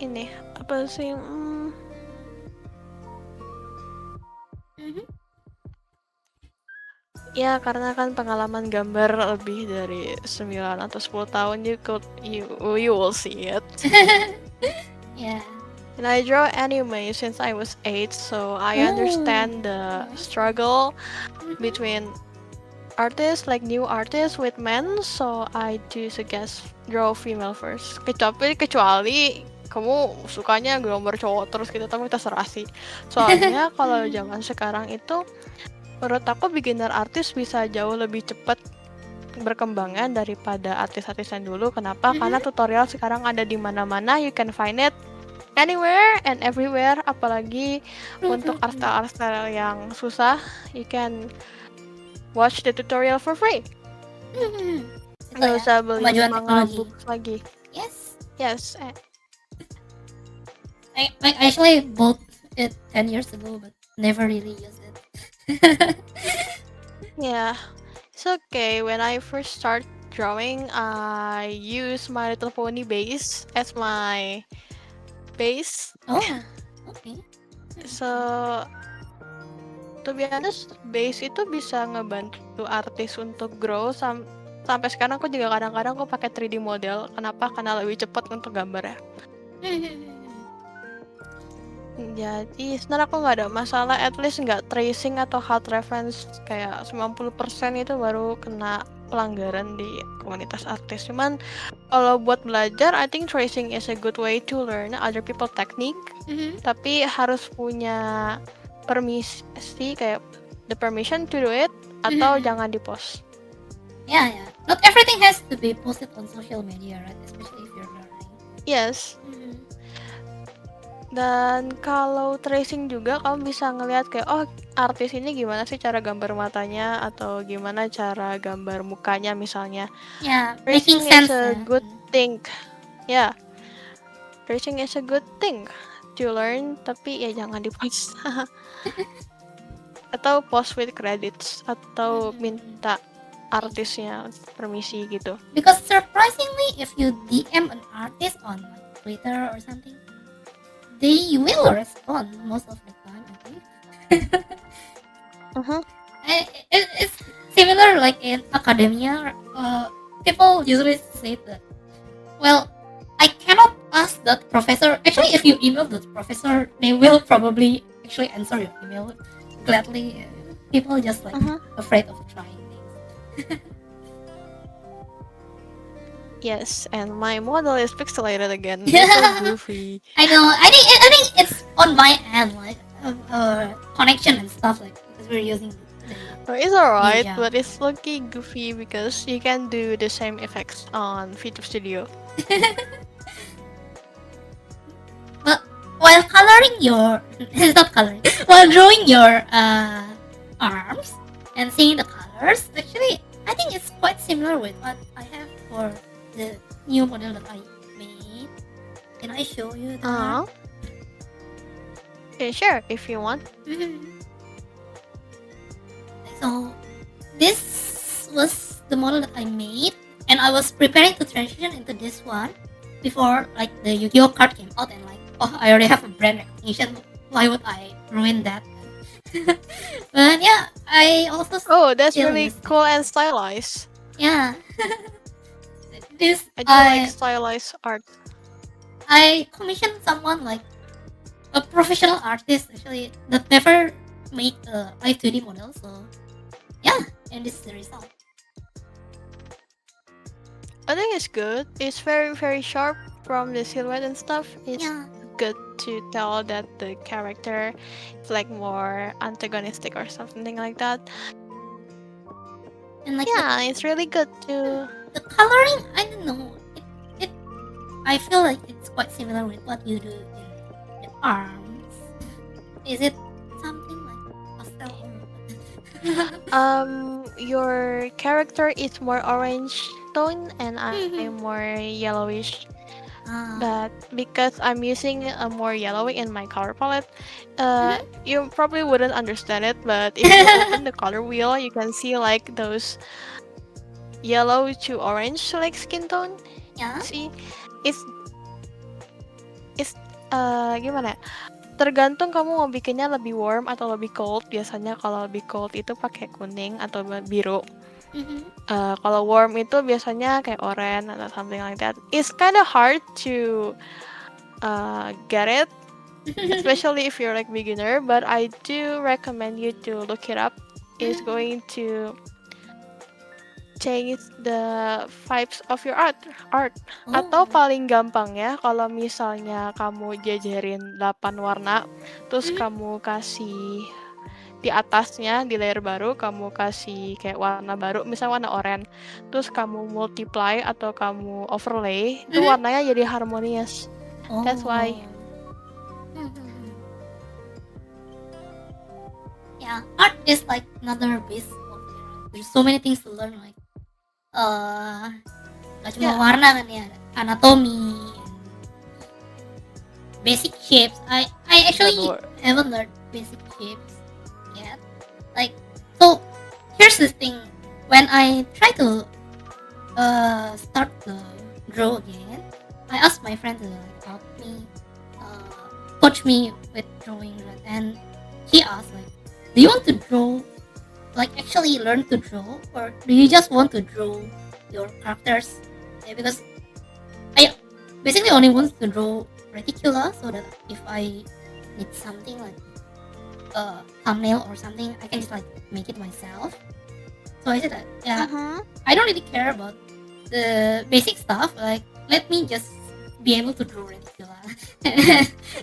Ini apa sih? Ya, karena kan pengalaman gambar lebih dari 9 atau 10 tahun, you will see it. Yeah. And I draw anime since I was 8, so I understand the struggle between artists, like new artists with men, so I do suggest draw female first. Kecuali kamu sukanya gambar cowok terus gitu, tapi terserah sih. Soalnya kalau zaman sekarang itu menurut aku beginner artist bisa jauh lebih cepat berkembangnya daripada artis-artis yang dulu. Kenapa? Karena tutorial sekarang ada di mana-mana, you can find it anywhere and everywhere. Apalagi untuk art style yang susah, you can watch the tutorial for free. Nggak usah beli manga books lagi. Yes. I actually bought it 10 years ago, but never really used it. Yeah, it's okay. When I first start drawing, I use My Little Pony base as my base. Oh, okay. So, to be honest, base itu bisa ngebantu artis untuk grow. Sampai sekarang aku juga kadang-kadang aku pakai 3D model. Kenapa? Karena lebih cepat untuk gambar ya. Jadi sebenarnya aku nggak ada masalah, at least nggak tracing atau hard reference kayak 90% itu baru kena pelanggaran di komunitas artis. Cuman kalau buat belajar, I think tracing is a good way to learn other people technique. Tapi harus punya permisi, kayak the permission to do it, atau jangan di post. Yeah. Not everything has to be posted on social media, right? Especially if you're learning. Yes. Dan kalau tracing juga kamu bisa ngelihat kayak artis ini gimana sih cara gambar matanya atau gimana cara gambar mukanya misalnya. Yeah, Tracing making sense. is a good thing. Yeah. Tracing is a good thing to learn, tapi ya jangan di-post. Atau post with credits atau minta artisnya permisi gitu. Because surprisingly, if you DM an artist on like Twitter or something, they will respond most of the time, I think. It's similar like in academia. People usually say that, well, I cannot ask that professor. Actually, if you email that professor, they will probably actually answer your email gladly. People just like afraid of trying things. Yes, and my model is pixelated again. It's so goofy. I know. I think it's on my end, like connection and stuff, like because we're using. It's alright, Yeah. but it's looking goofy because you can do the same effects on Feature Studio. But while coloring your, not coloring, while drawing your arms and seeing the colors, actually, I think it's quite similar with what I have for the new model that I made. Can I show you that? Uh-huh. Okay, sure, if you want. So this was the model that I made, and I was preparing to transition into this one before like the Yu-Gi-Oh card came out, and like, oh, I already have a brand recognition. Why would I ruin that? But yeah, I also Oh, that's still really use it. cool and stylized. Yeah. This I do like stylized art. I commissioned someone like a professional artist actually that never make a live 2D model. So yeah, and this is the result. I think it's good. It's very, very sharp from the silhouette and stuff. It's Yeah. good to tell that the character is like more antagonistic or something like that. And like Yeah, it's really good to. the coloring, I don't know. I feel like it's quite similar with what you do in the arms. Is it something like pastel or Your character is more orange tone, and I'm Mhm. more yellowish. Ah. But because I'm using a more yellowy in my color palette, Mhm. you probably wouldn't understand it. But if you open the color wheel, you can see like those yellow to orange like skin tone. Yeah. See, it's it's gimana ya? Tergantung kamu mau bikinnya lebih warm atau lebih cold. Biasanya kalau lebih cold itu pakai kuning atau biru. Mhm. Kalau warm itu biasanya kayak orange atau something like that. It's kind of hard to get it, especially if you're like beginner. But I do recommend you to look it up. It's going to change the vibes of your art. Atau paling gampang ya, kalau misalnya kamu jajarin 8 warna, terus kamu kasih di atasnya di layer baru kamu kasih kayak warna baru, misalnya warna oranye, terus kamu multiply atau kamu overlay, itu warnanya jadi harmonious. That's why. Yeah, art is like another beast. There's so many things to learn, like gak cuma warna kan ya, anatomy, basic shapes. I actually haven't learned basic shapes yet. Like, so here's the thing: when I try to start to draw again, I asked my friend to like help me, coach me with drawing, right? And he asked like, "Do you want to draw? Like actually learn to draw, or do you just want to draw your characters?" Yeah, because I basically only want to draw reticula so that if I need something like a thumbnail or something, I can just like make it myself. So I said that, yeah, I don't really care about the basic stuff. Like, let me just be able to draw reticula.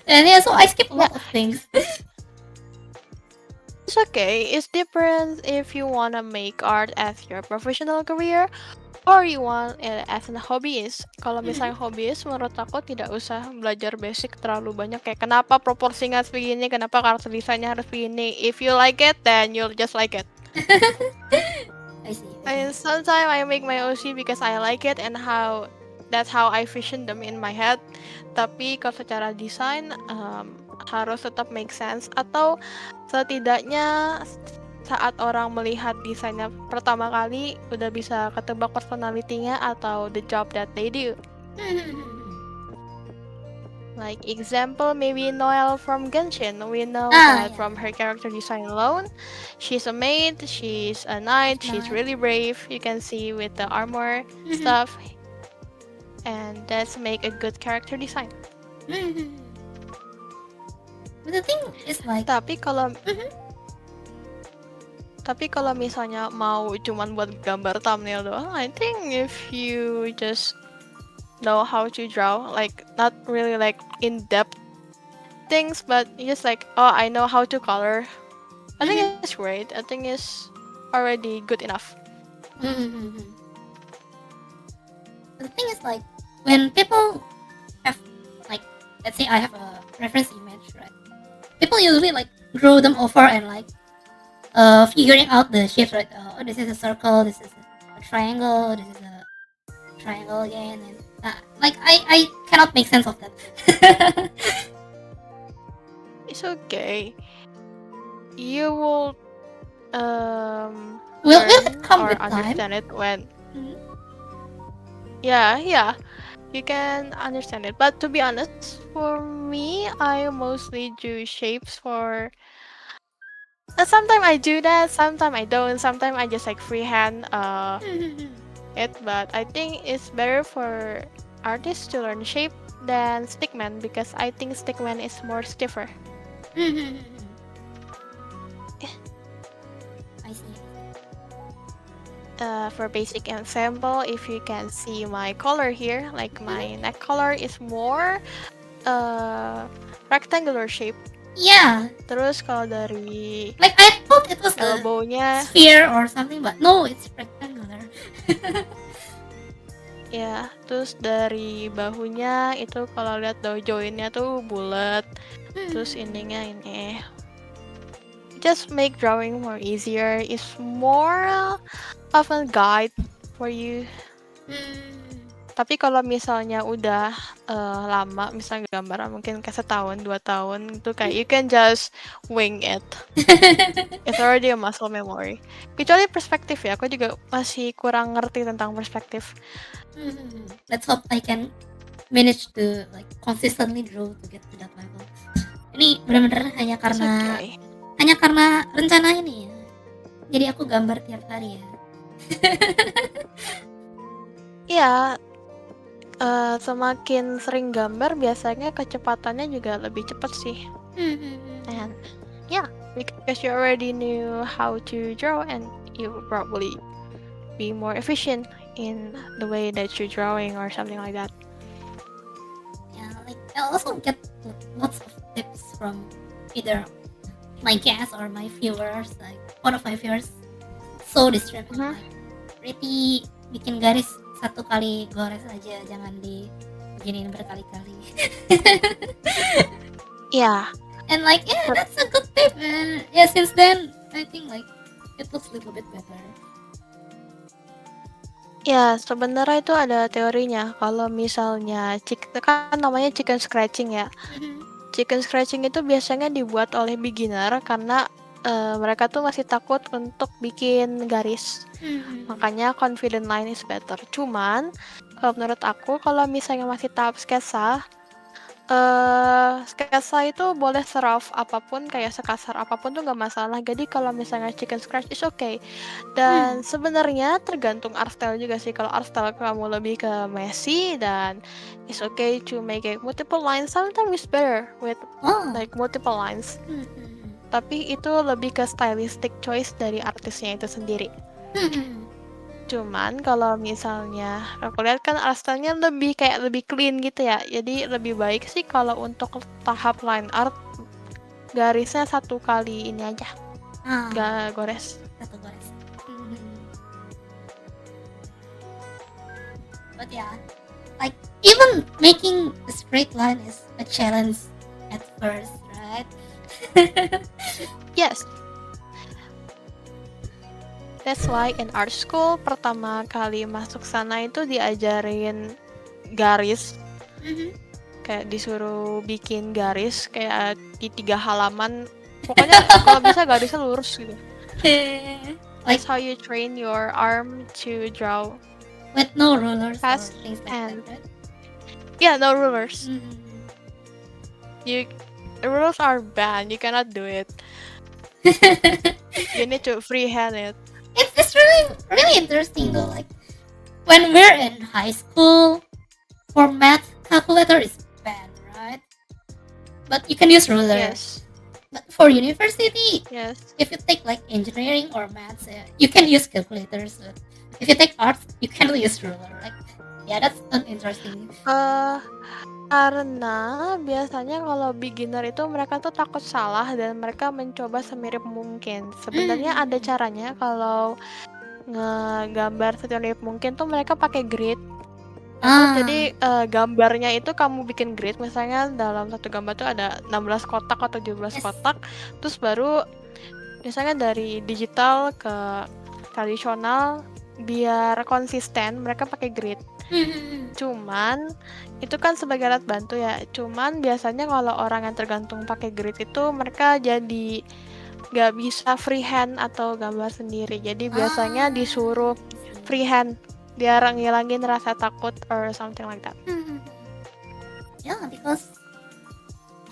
And yeah, so I skip a lot of things. It's okay. It's different if you wanna make art as your professional career or you want it as a hobbyist. Kalau misalnya hobbyist, menurut aku tidak usah belajar basic terlalu banyak. Kayak kenapa proporsinya harus begini, kenapa karakter desainnya harus begini. If you like it, then you'll just like it. I see. And sometimes I make my OC because I like it and that's how I vision them in my head. Tapi kalau secara desain harus tetap make sense, atau setidaknya saat orang melihat desainnya pertama kali udah bisa ketebak personality-nya atau the job that they do. Like example, maybe Noelle from Genshin. We know that from her character design alone. She's a maid, she's a knight, she's really brave. You can see with the armor stuff. And that's make a good character design. But the thing is like, Tapi kalau misalnya mau cuman buat gambar thumbnail doang, I think if you just know how to draw, like not really like in-depth things, but just like, oh, I know how to color, I think it's great. I think it's already good enough. The thing is like, when people have like, let's say I have a reference image, right? People usually like draw them over and like figuring out the shapes, right? Oh, this is a circle, this is a triangle. This is a triangle again, and like I cannot make sense of that. It's okay. You will Will it learn come or with time? understand it when Mhm. yeah, you can understand it. But to be honest, for me, I mostly do shapes for. Sometimes I do that, sometimes I don't. Sometimes I just like freehand it. But I think it's better for artists to learn shape than stickman because I think stickman is more stiffer. I see. For basic example, if you can see my color here, like my neck color is more rectangular shape. Yeah, Terus kalau dari like I thought it was a elbow-nya, sphere or something, but no, it's rectangular. ya, terus dari bahunya itu kalau lihat joinnya tuh bulat. Terus ininya ini. Just make drawing more easier. It's more of a guide for you. Tapi kalau misalnya udah lama, misalnya gambar mungkin kayak setahun, 2 tahun, itu kayak you can just wing it. It's already a muscle memory. Kecuali perspektif ya, aku juga masih kurang ngerti tentang perspektif. Let's hope I can manage to like consistently draw to get to that level. Ini benar-benar hanya karena rencana ini ya. Jadi aku gambar tiap hari ya. Iya, semakin sering gambar biasanya kecepatannya juga lebih cepat sih. And yeah, because you already knew how to draw and you will probably be more efficient in the way that you're drawing or something like that. Yeah, like I also get lots of tips from either my guests or my viewers. Like one of my viewers so distracted. Like, Pretty bikin garis satu kali gores aja, jangan diginiin berkali-kali. Yeah. And like that's a good tip. And yeah, since then I think like it looks a little bit better. Ya, sebenarnya itu ada teorinya. Kalau misalnya kan namanya chicken scratching ya. Chicken scratching itu biasanya dibuat oleh beginner karena mereka tuh masih takut untuk bikin garis. Makanya confident line is better. Cuman kalau menurut aku kalau misalnya masih tahap sketsa, sketsa itu boleh seraf apapun, kayak sekasar apapun tuh nggak masalah. Jadi kalau misalnya chicken scratch is okay. Dan sebenarnya tergantung art style juga sih. Kalau art style kamu lebih ke messy, dan it's okay to make it multiple lines. Sometimes it's better with like multiple lines. Tapi itu lebih ke stylistic choice dari artisnya itu sendiri. Cuman kalau misalnya aku lihat kan art style-nya lebih clean gitu ya. Jadi lebih baik sih kalau untuk tahap line art garisnya satu kali ini aja. Gak gores. Satu gores. But yeah, like even making a straight line is a challenge at first, right? Yes. That's why in art school pertama kali masuk sana itu diajarin garis. Kayak disuruh bikin garis kayak di 3 halaman. Pokoknya kalau bisa garisnya lurus gitu. That's how you train your arm to draw. With no rulers Fast or things like and that, right? Yeah, no rulers. The rules are banned. You cannot do it. You need to freehand it. It's really interesting though. Like when we're in high school, for math, calculator is banned, right? But you can use ruler. Yes. But for university, Yes. if you take like engineering or maths, you can use calculators. But if you take arts, you can use ruler. Like yeah, that's interesting. Karena biasanya kalau beginner itu mereka tuh takut salah dan mereka mencoba semirip mungkin. Sebenarnya ada caranya kalau ngegambar semirip mungkin tuh mereka pakai grid. Jadi gambarnya itu kamu bikin grid, misalnya dalam satu gambar tuh ada 16 kotak atau 17 kotak, terus baru misalnya dari digital ke tradisional biar konsisten mereka pakai grid. Cuman itu kan sebagai alat bantu ya. Cuman biasanya kalau orang yang tergantung pakai grid itu mereka jadi nggak bisa freehand atau gambar sendiri. Jadi biasanya disuruh freehand biar ngilangin rasa takut or something like that. Yeah, because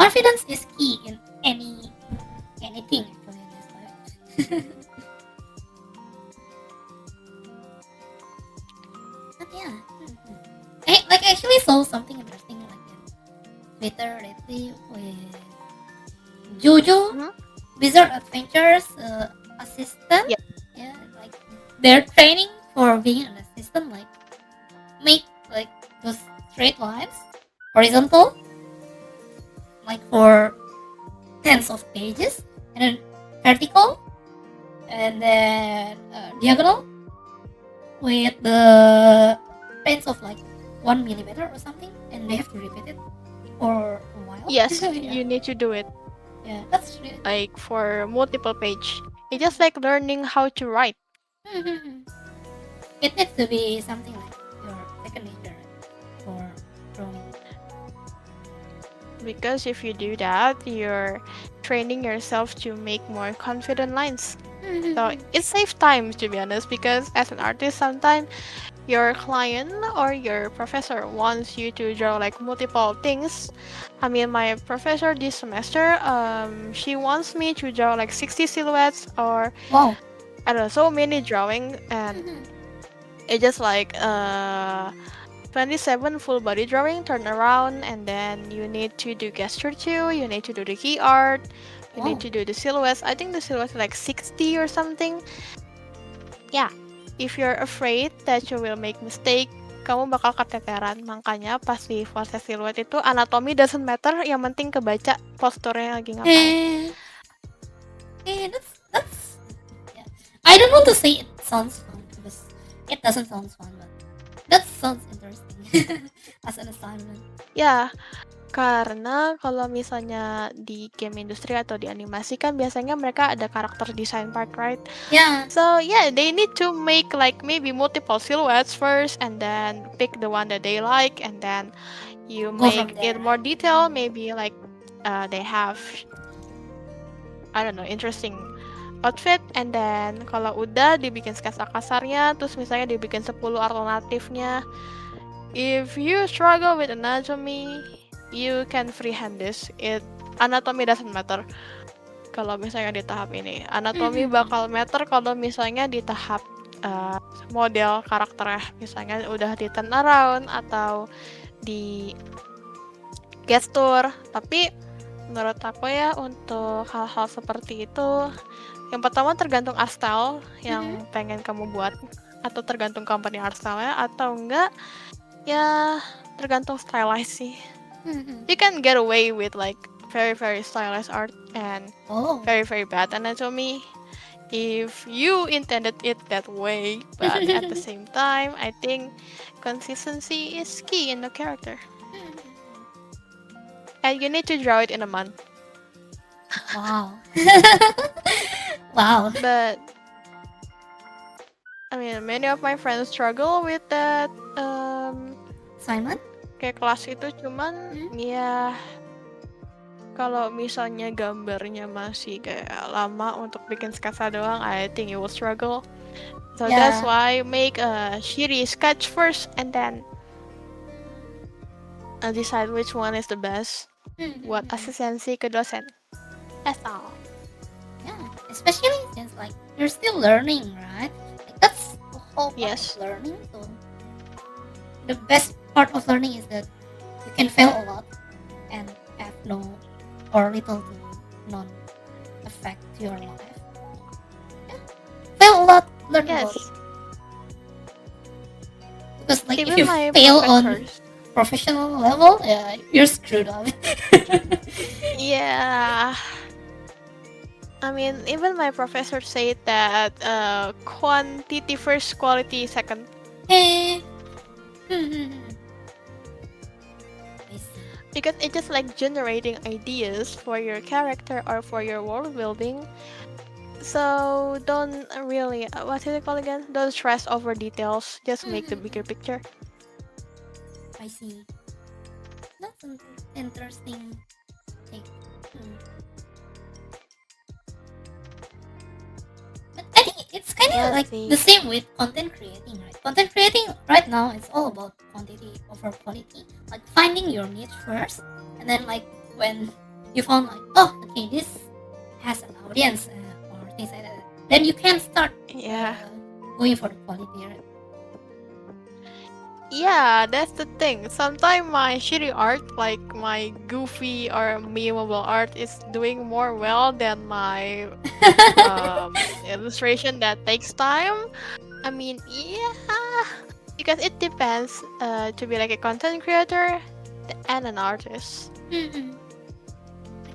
confidence is key in anything actually in this life. But yeah, I actually saw something interesting like in Twitter lately with JoJo Wizard Adventures assistant. Yeah, like they're training for being an assistant, like make like those straight lines horizontal, like for tens of pages, and then vertical, and then diagonal with the pace of like 1 millimeter or something, and they have to repeat it for a while. Yes, Yeah. you need to do it Yeah, that's really like for multiple page. It's just like learning how to write. It needs to be something like your second nature for drawing. Because if you do that, you're training yourself to make more confident lines. So it saves time, to be honest, because as an artist, sometimes your client or your professor wants you to draw like multiple things. I mean, my professor this semester, she wants me to draw like 60 silhouettes or Wow. I don't know, so many drawing, and it's just like 27 full body drawing, turn around, and then you need to do gesture too, you need to do the key art, you need to do the silhouettes. I think the silhouettes are like 60 or something. Yeah, if you're afraid that you will make mistake, kamu bakal keteteran. Makanya pas di proses silhouette itu anatomy doesn't matter, yang penting kebaca posturnya lagi ngapain. That's yeah. I don't want to say it sounds fun because it doesn't sound fun, but that sounds interesting as an assignment. Ya, karena kalau misalnya di game industry atau di animasi kan biasanya mereka ada karakter design part, right? Yeah. So yeah, they need to make like maybe multiple silhouettes first, and then pick the one that they like, and then you Go from make there, it more detailed. Maybe like they have, I don't know, interesting outfit, and then kalau udah dibikin sketsa kasarnya, terus misalnya dibikin 10 alternatifnya. If you struggle with anatomy, you can freehand this. Anatomy doesn't matter. Kalau misalnya di tahap ini, anatomy bakal matter kalau misalnya di tahap model karakternya, misalnya udah di turn around atau di gesture. Tapi menurut aku ya untuk hal-hal seperti itu, yang pertama tergantung art style yang pengen kamu buat, atau tergantung company art style-nya, atau enggak ya tergantung stylist sih. You can get away with like very very stylized art and very very bad anatomy if you intended it that way, but at the same time I think consistency is key in the character, and you need to draw it in a month. Wow. Wow. But I mean, many of my friends struggle with that Simon? kayak kelas itu, cuman ya kalau misalnya gambarnya masih kayak lama untuk bikin sketsa doang, I think you will struggle. So that's why make a shitty sketch first and then decide which one is the best buat asistensi ke dosen. That's all. Yeah, especially since like you're still learning, right? Like, that's the whole point of learning. So the best part of learning is that you can fail a lot and have no or little to none effect to your life. Yeah. Fail a lot, learn a lot. Because like Even if you fail on professional level, yeah, you're screwed up. Yeah. I mean, even my professor said that quantity first, quality second. Because it's just like generating ideas for your character or for your world building. So don't really what is it called again? Don't stress over details. Just make the bigger picture. I see. That's an interesting take. Hmm. But I think it's kind of Let's like see. the same with content creating, right? Content creating right now it's all about quantity over quality. Like finding your niche first, and then like when you found like, oh, okay, this has an audience or things like that, then you can start Yeah. going for the quality, right? Yeah, that's the thing. Sometimes my shitty art, like my goofy or memeable art, is doing more well than my illustration that takes time. I mean, yeah, because it depends to be like a content creator and an artist. Mhm.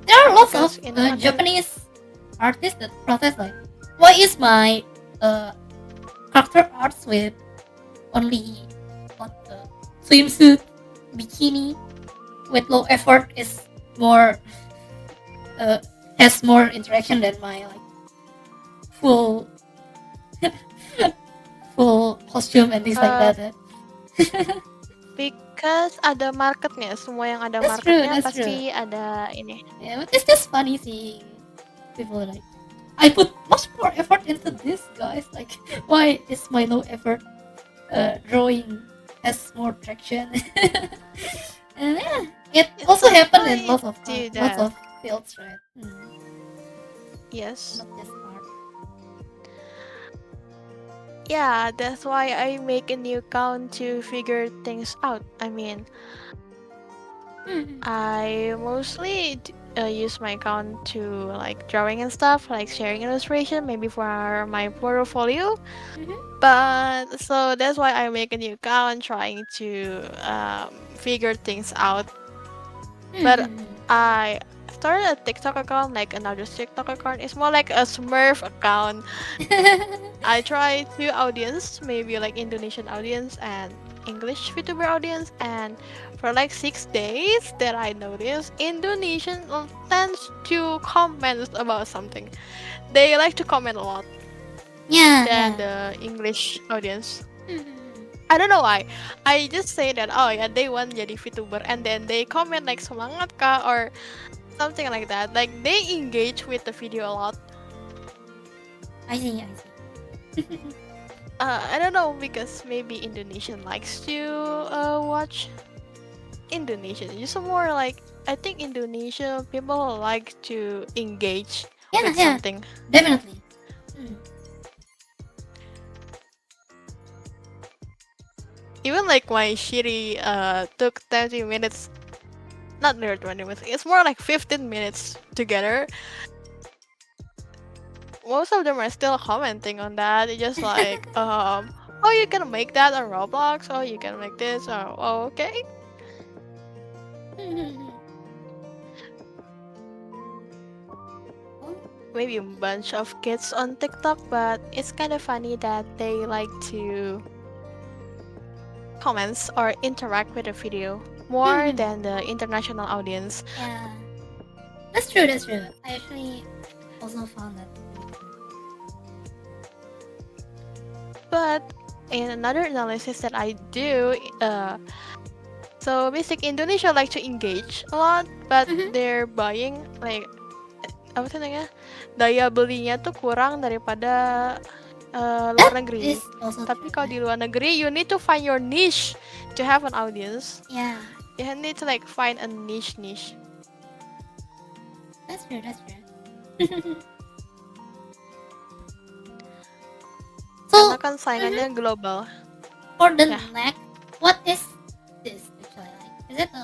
There are lots of Because in content, Japanese artists that protest like, why is my character arts with only what swimsuit, bikini with low effort is more has more interaction than my like full full costume and things like uh, that. because ada marketnya, semua yang ada That's true. marketnya That's true. pasti ada ini. Yeah, but it's just funny seeing people like I put much more effort into this, guys. Like, why is my low effort drawing has more traction? And yeah, it also happened in lots of do lots that. of fields, right? Yes. Not just art. Yeah, that's why I make a new account to figure things out. I mean, I mostly use my account to like drawing and stuff, like sharing illustration, maybe for my portfolio. But so that's why I make a new account, trying to figure things out. But I started a TikTok account, like another TikTok account. It's more like a Smurf account. I try two audience, maybe like Indonesian audience and English VTuber audience, and for like 6 days that I noticed, Indonesian tends to comment about something. They like to comment a lot Yeah, than yeah. the English audience. I don't know why. I just say that oh yeah they want jadi VTuber and then they comment like semangat kah or something like that. Like they engage with the video a lot. I see. I don't know because maybe Indonesian likes to watch Indonesian. It's more like I think Indonesian people like to engage with something. Definitely. Even like my shitty took 20 minutes, not near 20 minutes. It's more like 15 minutes together. Most of them are still commenting on that. It's just like oh you can make that on Roblox. Oh you can make this. Oh okay. Maybe a bunch of kids on TikTok, but it's kind of funny that they like to comments or interact with the video more than the international audience. Yeah, that's true. That's true. I actually also found that. But in another analysis that I do, so basically Indonesia like to engage a lot, but they're buying like apa sih namanya, daya belinya tuh kurang daripada luar negeri. Tapi kalau di luar negeri, you need to find your niche to have an audience. Yeah. You need to like find a niche. That's true. Karena kan saingannya global. For the neck, what is this actually like? Is it a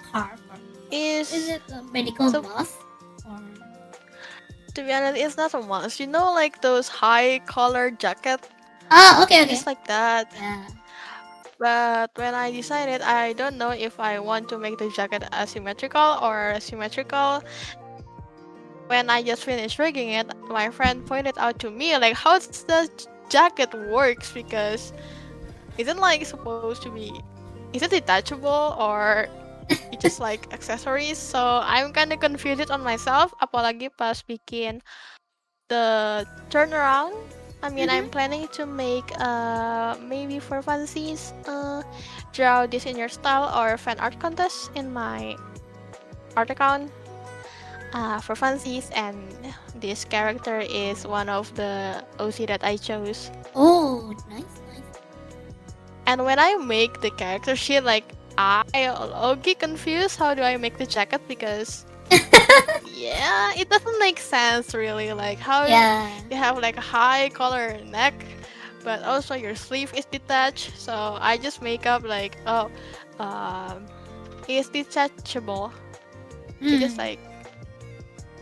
scarf or is it a medical mask? Or... To be honest, it's not a mask. You know, like those high collar jacket. Okay. It's like that. Yeah. But when I decided, I don't know if I want to make the jacket asymmetrical or symmetrical. When I just finished rigging it, my friend pointed out to me like how the jacket works because isn't like supposed to be, is it detachable or it's just like accessories? So I'm kind of confused on myself. Apalagi pas bikin the turnaround. I mean, I'm Mhm. planning to make maybe for fancies draw this in your style or fan art contest in my art account for fancies, and this character is one of the OC that I chose. Oh, nice, nice. And when I make the character sheet, like I get confused. How do I make the jacket? Because yeah, it doesn't make sense really. Like how Yeah. you have like a high collar neck, but also your sleeve is detached. So I just make up like it's detachable. You just Mm. like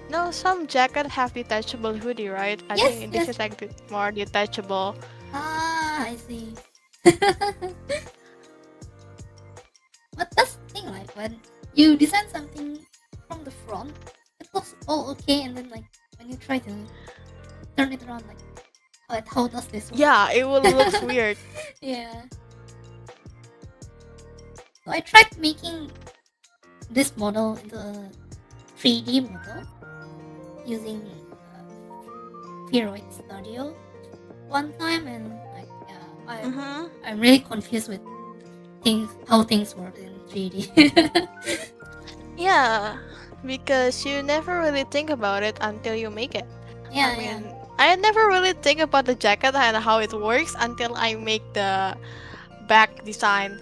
no, some jacket have detachable hoodie, right? I Yes, think this yes. is like more detachable. Ah, I see. But that's the thing, like when you design something from the front, it looks all okay, and then like when you try to turn it around, like how does this work? Yeah, it will looks weird. Yeah. So I tried making this model into a 3D model using Fearoid Studio one time, and like yeah, Mm-hmm. I'm really confused with how things work in 3D. Yeah, because you never really think about it until you make it. I Yeah, yeah. mean, I never really think about the jacket and how it works until I make the back design.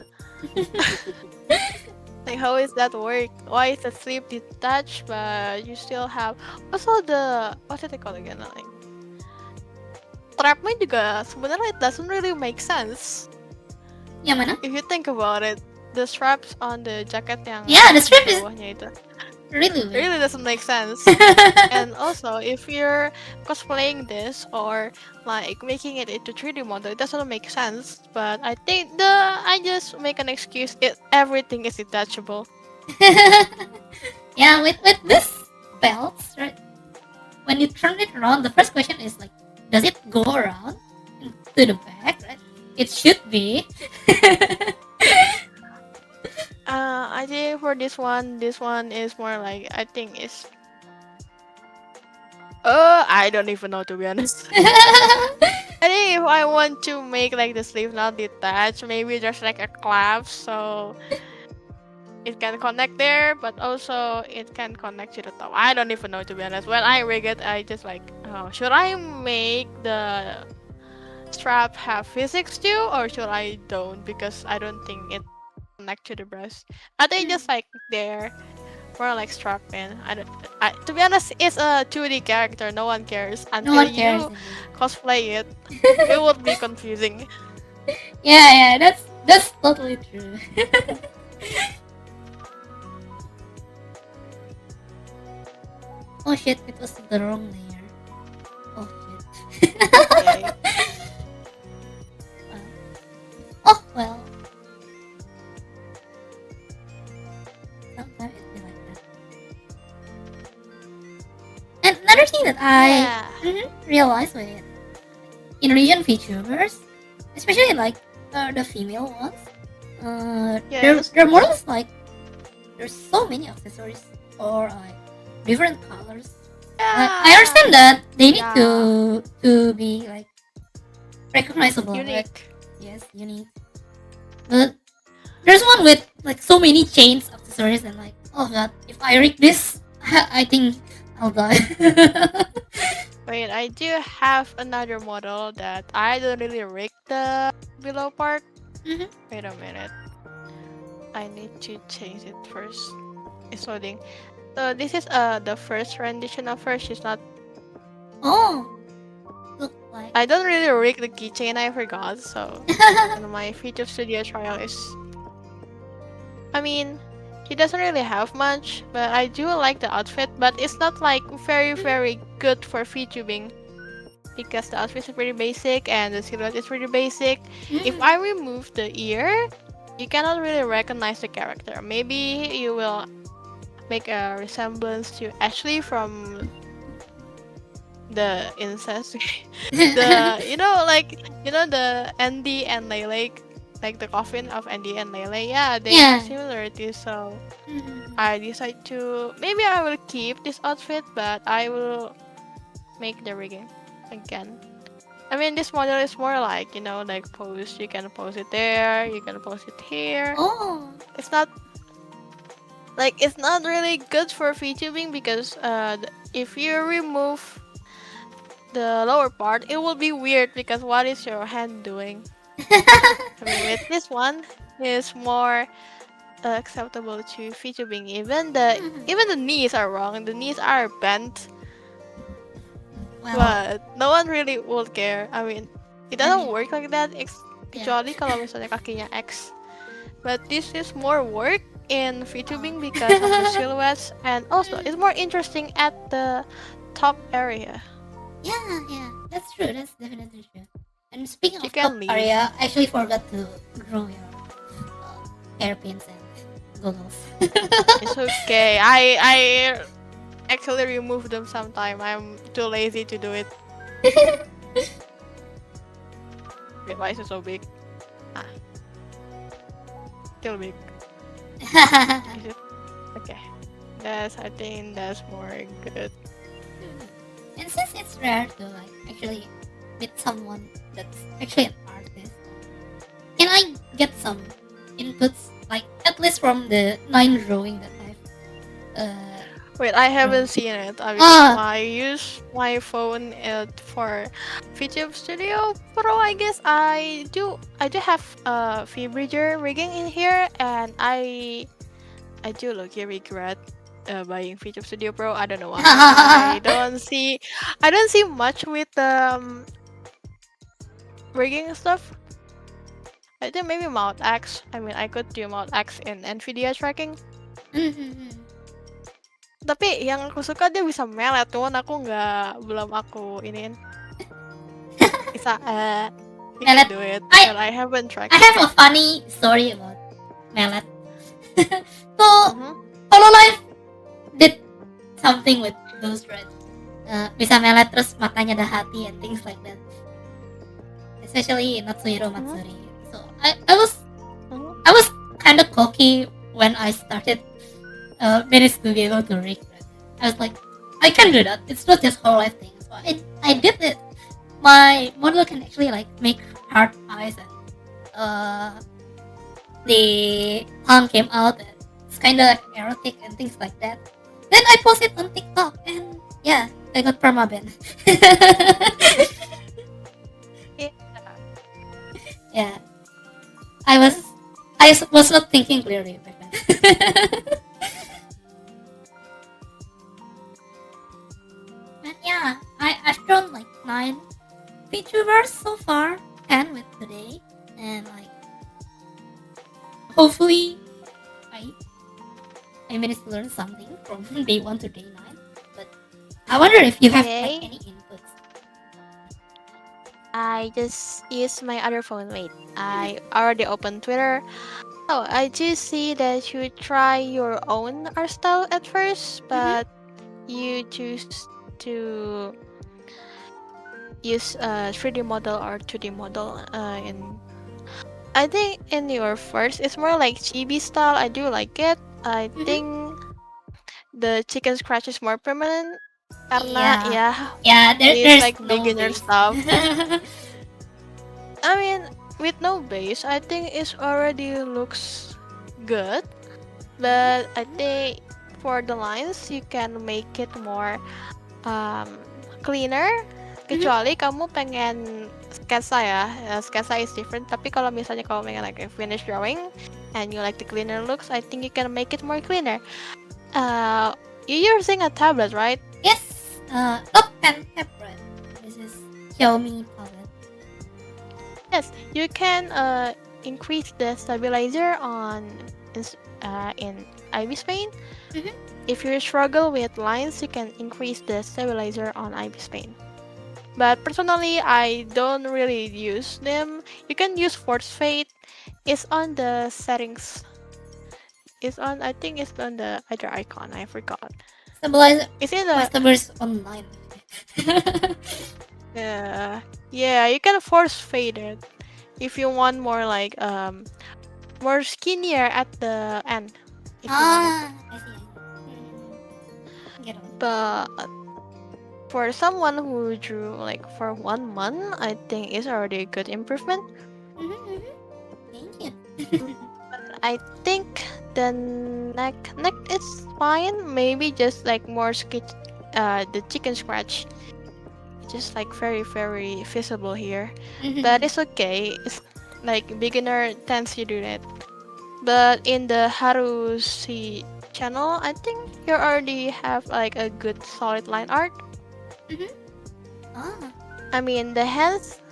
Like, how is that work? Why is the sleeve detached, but you still have also the what's it called again? Like strapnya juga sebenarnya it doesn't really make sense Yang mana? if you think about it. The straps on the jacket yang Yeah, the di strip is bawahnya itu really weird. really doesn't make sense. And also, if you're cosplaying this or like making it into 3D model, it doesn't make sense. But I think I just make an excuse. Everything is detachable. Yeah, with this belts, right? When you turn it around, the first question is like, does it go around to the back? Right? It should be. I think for this one is more like I think it's. I don't even know, to be honest. I think if I want to make like the sleeve not detached, maybe there's like a clasp so it can connect there, but also it can connect to the top. I don't even know, to be honest. When I rig it, I just like, oh, should I make the strap have physics too, or should I don't? Because I don't think it connect to the breast. I think just like there, more like strap in. To be honest, it's a 2D character. No one cares No until one cares. you cosplay it. It would be confusing. Yeah, yeah, that's totally true. Oh shit, it was the wrong layer. Oh shit. Okay. Oh well. Sometimes it be like that. And another thing that I Yeah. realized with Indonesian VTubers, especially like the female ones, Yes. they're more or less like there's so many accessories or like different colors. I understand that they need Yeah. to be like recognizable, right? Unique. Yes, unique. But there's one with like so many chains accessories and like oh god, if I rig this, I think I'll die. Wait, I do have another model that I don't really rig the below part. Mhm. Wait a minute. I need to change it first. It's loading. So this is the first rendition of her. She's not. Oh, look like. I don't really rig the keychain. I forgot. So and my feature studio trial is. I mean, she doesn't really have much, but I do like the outfit. But it's not like very good for VTubing because the outfit is pretty basic and the silhouette is pretty basic. If I remove the ear, you cannot really recognize the character. Maybe you will make a resemblance to Ashley from the incest. The Andy and Lele, like the coffin of Andy and Lele. Yeah, they have Yeah. similarities. So Mhm. I decide to maybe I will keep this outfit, but I will make the rigging again. I mean, this model is more like, like post. You can post it there, you can post it here. Oh. It's not it's not really good for VTubing because if you remove the lower part, it will be weird because what is your hand doing? I mean, with this one, is more acceptable to VTubing. Even the knees are wrong. The knees are bent, Well, but no one really will care. I mean, it doesn't work like that. Kecuali kalau misalnya kakinya X. But this is more work in VTubing because of the silhouettes, and also it's more interesting at the top area. yeah, that's true. That's definitely true. And speaking You of can top leave. area, I actually forgot to grow your hairpins and goggles. It's okay. I actually remove them sometime. I'm too lazy to do it. Wait, why is it so big? Still big. Is it? Okay. I think that's more good. And since it's rare to like actually meet someone that's actually an artist, can I get some inputs, like at least from the 9 drawing that I've Wait, I haven't seen it. Because I use my phone for VTube Studio Pro. I guess I do have V-Bridger rigging in here, and I do look regret buying VTube Studio Pro. I don't know why. I don't see much with rigging stuff. I think maybe Mount X. I mean, I could do Mount X in NVIDIA tracking. Tapi yang aku suka dia bisa melet, cuman belum aku iniin. Bisa you can do it, but I haven't tried. I have a funny story about Melet. So Hololive did something with those threads. Bisa melet terus matanya ada hati and things like that. Especially Natsuhiro Matsuri. So I was kind of cocky when I started managed to be able to rig. I was like, I can do that. It's not just whole life thing. So I did it. My model can actually like make heart eyes and the tongue came out. It's kind of like erotic and things like that. Then I posted on TikTok and yeah, I got permaban. Yeah, I was not thinking clearly back then. Yeah, I've drawn like 9 VTubers so far, 10 with today, and like hopefully I managed to learn something from day 1 to day 9. But I wonder if you have like, any inputs. I just use my other phone. Wait, I already opened Twitter. Oh, I just see that you try your own art style at first, but you choose to use a 3D model or 2D model I think in your first it's more like chibi style. I do like it. I think the chicken scratch is more permanent karena there's like no beginner stuff. I mean, with no base, I think it already looks good, but I think for the lines you can make it more cleaner. Kecuali kamu pengen sketsa ya, sketsa is different. Tapi kalau misalnya kamu pengen like a finished drawing and you like the cleaner looks, I think you can make it more cleaner. You're using a tablet, right? Yes, Top 10 tablet. This is Xiaomi tablet. Yes, you can increase the stabilizer in Ibis Paint. If you struggle with lines, you can increase the stabilizer on Ibis Paint. But personally, I don't really use them. You can use Force Fade. It's on the settings. I think it's on the other icon. I forgot. Stabilizer. It's in the stabilizer online. Yeah, you can Force Fade it if you want more like more skinnier at the end. I see. Get on. But For someone who drew like for 1 month, I think it's already a good improvement. Thank you. I think the neck is fine. Maybe just like more the chicken scratch, just like very visible here. But it's okay. It's like beginner tends to do that. But in the Harusi channel, I think you already have like a good solid line art. Ah, I mean the hands,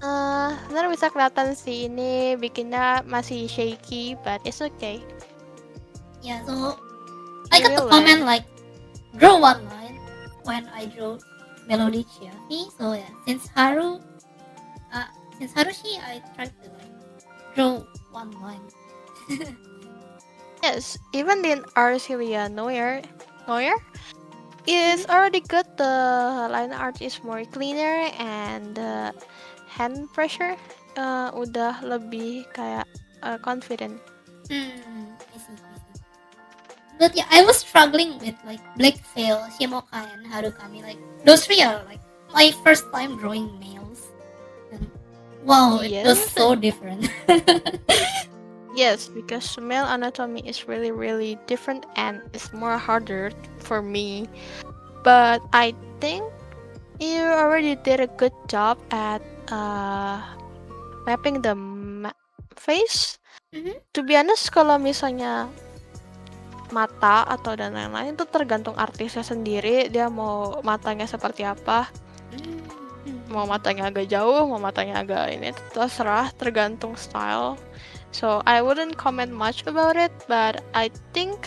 sebenarnya bisa kelihatan sih ini bikinnya masih shaky, but it's okay. yeah. So I You got the will comment learn. like draw one line when I drew Melody Chiaki. So yeah, since Harushi, I tried to like draw one line. Yes, even in Arcelia Noir is already good. The line art is more cleaner and the hand pressure udah lebih kayak confident. I see. But yeah, I was struggling with like Black Veil, Shimoka, and Harukami. Like those three are like my first time drawing males. And wow, it was Yes. so different. Yes, because male anatomy is really different and it's more harder for me. But I think you already did a good job at mapping the face. To be honest, kalau misalnya mata atau dan lain-lain itu tergantung artisnya sendiri. Dia mau matanya seperti apa. Mau matanya agak jauh, mau matanya agak ini, terserah, tergantung style. So I wouldn't comment much about it, but I think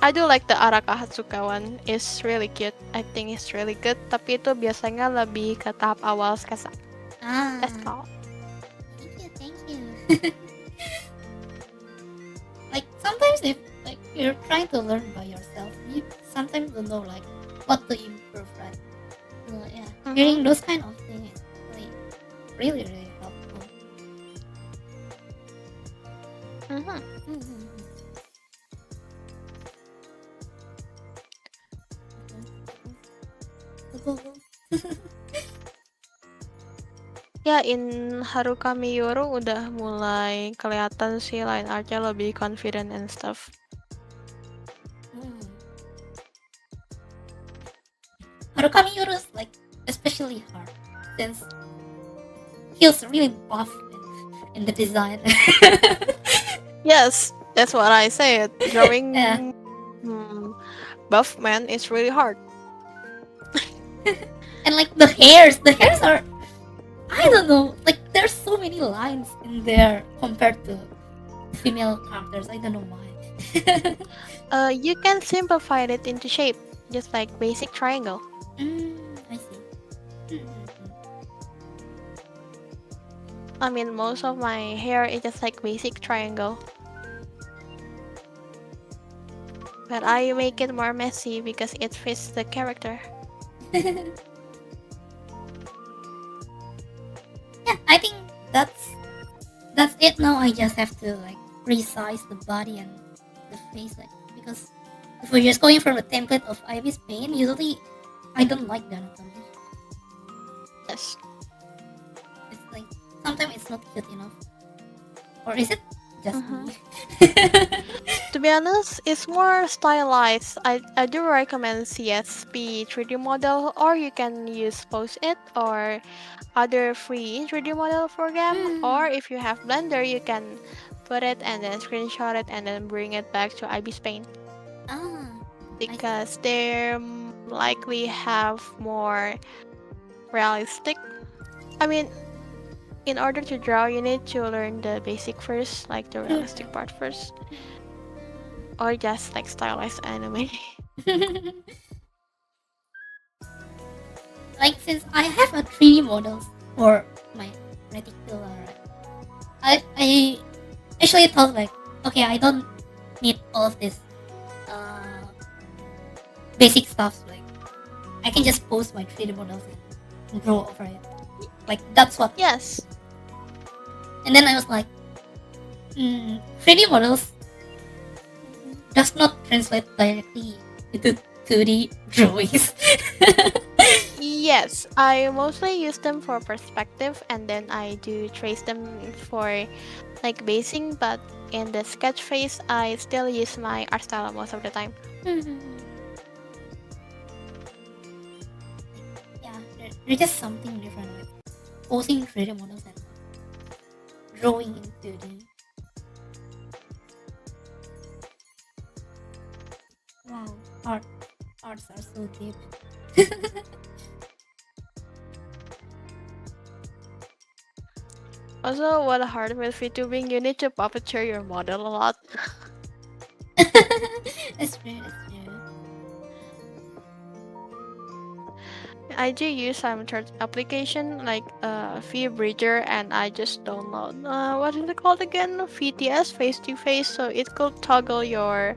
I do like the Araka Hatsuka one. It's really cute. I think it's really good. Tapi itu biasanya lebih ke tahap awal sketsa. That's all. Thank you. Like sometimes if like you're trying to learn by yourself, you sometimes don't know like what to improve, right? So yeah, hearing those kind of things is really helpful. Ya, in Harukami Yoro udah mulai kelihatan sih line artnya lebih confident and stuff. Harukami Yoro is like especially hard since he's really buff in the design. Yes, that's what I said. Drawing Yeah. buff man is really hard. And like the hairs are, I don't know, like there's so many lines in there compared to female characters. I don't know why. You can simplify it into shape, just like basic triangle. I see. I mean, most of my hair is just like basic triangle. But I make it more messy because it fits the character. Yeah, I think that's it now. I just have to like resize the body and the face, like, because if we're just going from a template of Ivy's pain, usually I don't like the anatomy. Yes. It's like sometimes it's not cute enough, or is it just me? To be honest, it's more stylized. I do recommend CSP 3D model, or you can use Post-it or other free 3D model program, or if you have Blender, you can put it and then screenshot it and then bring it back to IB's Paint. Because they likely have more realistic. I mean, in order to draw, you need to learn the basic first, like the realistic part first. Or just like stylized anime. Like, since I have a 3D models for my reticular, I actually thought like, okay, I don't need all of this basic stuff. Like, I can just post my 3D models and draw over it. Like, that's what. Yes. And then I was like, 3D models does not translate directly into 2D drawings. Yes, I mostly use them for perspective and then I do trace them for like basing, but in the sketch phase, I still use my art style most of the time. Yeah, there's just something different with posing 3D models and drawing in 2D. Wow, arts are so deep. Also, what hard with VTubing, you need to puppeteer your model a lot. That's true, that's true. I do use some third application like VBridger, and I just download what is it called again? VTS, face to face, so it could toggle your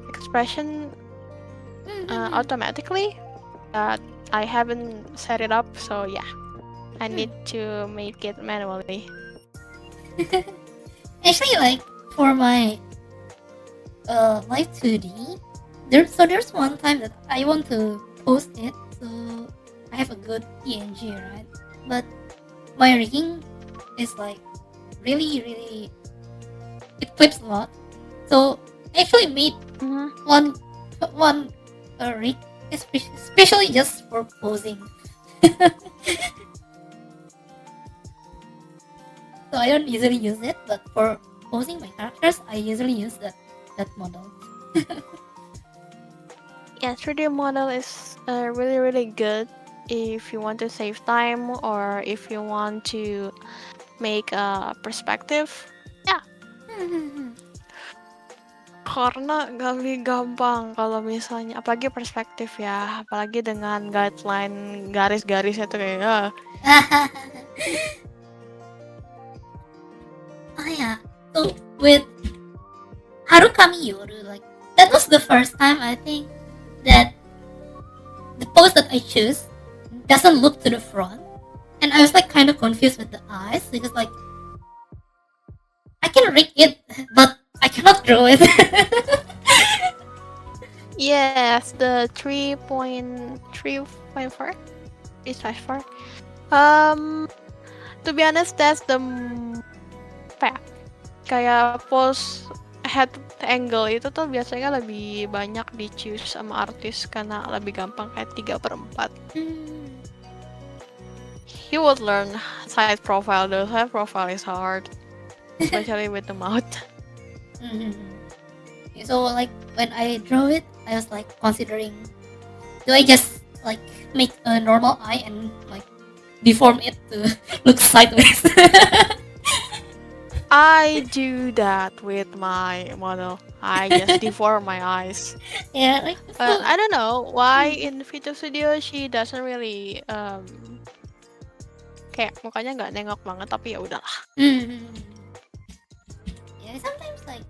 expression automatically. But I haven't set it up, so yeah, I need to make it manually. Actually, like for my live 2D, there's one time that I want to post it, so I have a good PNG, right? But my rigging is like really it clips a lot. So I actually made one rig especially just for posing. So I don't usually use it, but for posing my characters, I usually use that model. Yeah, 3D model is really good if you want to save time or if you want to make a perspective. Yeah, karena gak gampang kalau misalnya, apalagi perspektif ya, apalagi dengan guideline garis-garisnya tuh kayak Oh yeah. So with Harukami Yoru, like that was the first time I think that the pose that I choose doesn't look to the front, and I was like kind of confused with the eyes because like I can rig it, but I cannot draw it. yes, the 3.3.4 is 4. To be honest, that's the apa ya, kayak pose head angle itu tuh biasanya lebih banyak di choose sama artis karena lebih gampang kayak 3/4. You would learn side profile though. Side profile is hard, especially with the mouth. So like when I draw it, I was like considering, do I just like make a normal eye and like deform it to look sideways? I do that with my model. I just deform my eyes. Yeah, like I don't know why in Vito Studio she doesn't really kayak mukanya nggak nengok banget, tapi ya udahlah. Yeah, sometimes like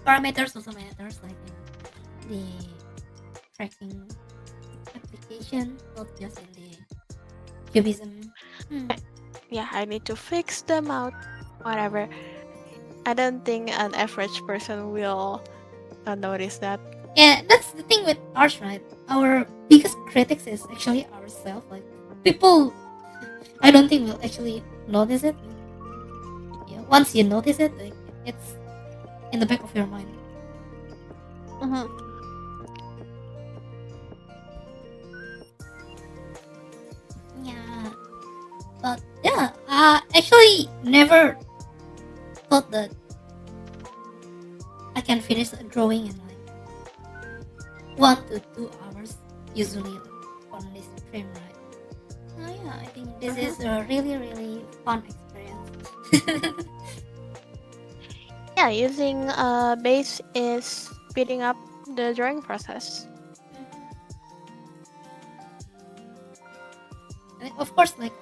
parameters also matters, like in the tracking application, not just in the cubism. Yeah, I need to fix them out. Whatever. I don't think an average person will notice that. Yeah, that's the thing with art, right? Our biggest critics is actually ourselves. Like people, I don't think will actually notice it. Yeah, once you notice it, like, it's in the back of your mind. Yeah, but yeah, I actually never thought that I can finish a drawing in like 1 to 2 hours usually on this stream, right? Oh yeah, I think this is a really fun experience. Yeah, using base is speeding up the drawing process. And of course, like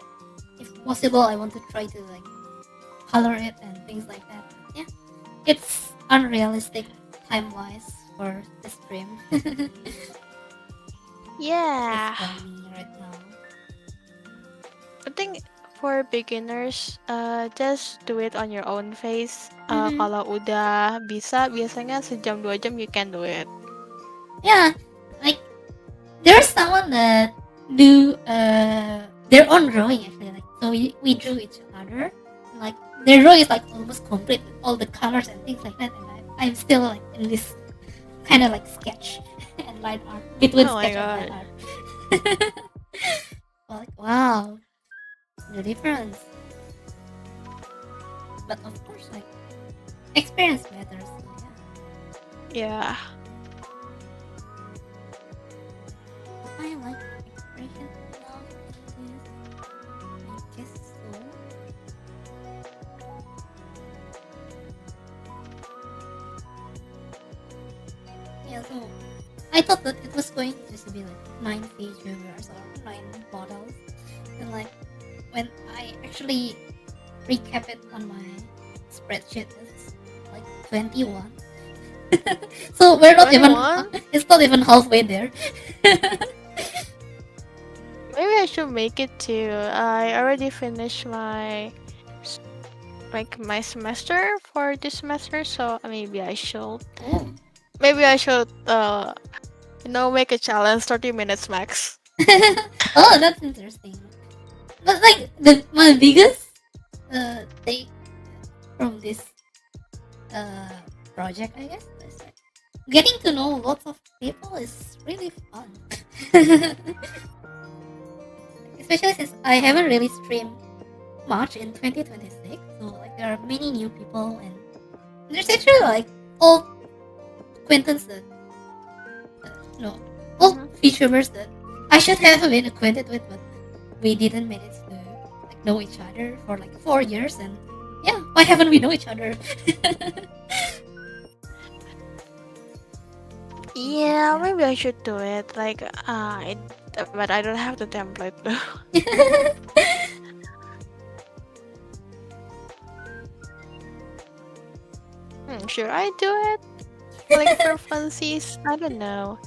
if possible, I want to try to like color it and things like that. But yeah, it's unrealistic time-wise for the stream. Yeah, For me right now. I think for beginners, just do it on your own pace. Kalau udah bisa, biasanya sejam 2 jam you can do it. Yeah, like there's someone that do their own drawing actually. Like so, we drew each other. Like their drawing is like almost complete with all the colors and things like that. And I'm still like in this kind of like sketch and line art between Oh my sketch and line god. art. Like wow, the difference. But of course, like experience matters. So, Yeah. I like expression now. I guess so. Yeah, so I thought that it was going to just be like 9 features or 9 models, and like when I actually recap it on my spreadsheet, it's like 21. So we're not even. 21? It's not even halfway there. Maybe I should make it too. I already finished my semester for this semester, so maybe I should Oh. make a challenge 30 minutes max. Oh, that's interesting. But like my biggest take from this project, I guess, is like getting to know lots of people is really fun. Especially since I haven't really streamed much in 2026, so like there are many new people and there's actually like old acquaintances, no, old VTubers that I should have been acquainted with, but we didn't manage to like know each other for like 4 years, and yeah, why haven't we know each other? Yeah, maybe I should do it. Like, but I don't have the template though. Should I do it? Like for funsies? I don't know.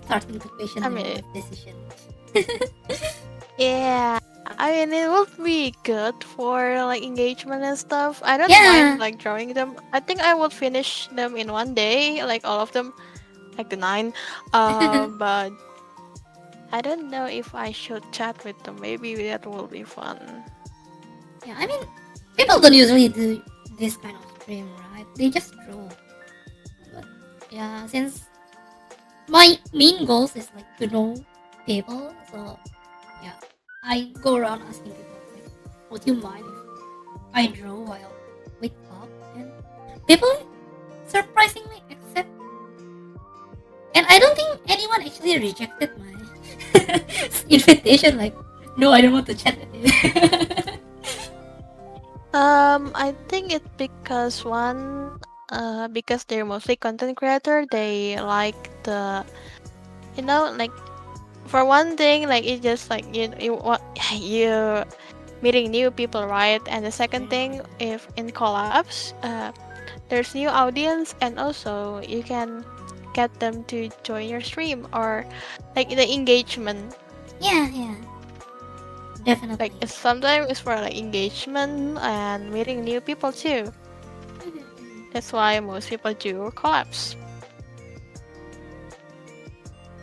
Starting to question I my mean- life decision. Yeah, I mean it would be good for like engagement and stuff. I don't Yeah. mind like drawing them. I think I would finish them in one day, like all of them, like the 9. But I don't know if I should chat with them. Maybe that will be fun. Yeah, I mean, people don't usually do this kind of stream, right? They just draw. But yeah, since my main goals is like to know people, so yeah, I go around asking people, like, would you mind if I draw while we talk? And people surprisingly accept. And I don't think anyone actually rejected my invitation. Like, no, I don't want to chat with you. I think it's because they're mostly content creator. They like like for one thing, like it's just like you meeting new people, right? And the second thing, if in collabs, there's new audience, and also you can get them to join your stream or like the engagement. Yeah, definitely. Like sometimes it's for like engagement and meeting new people too. That's why most people do collabs.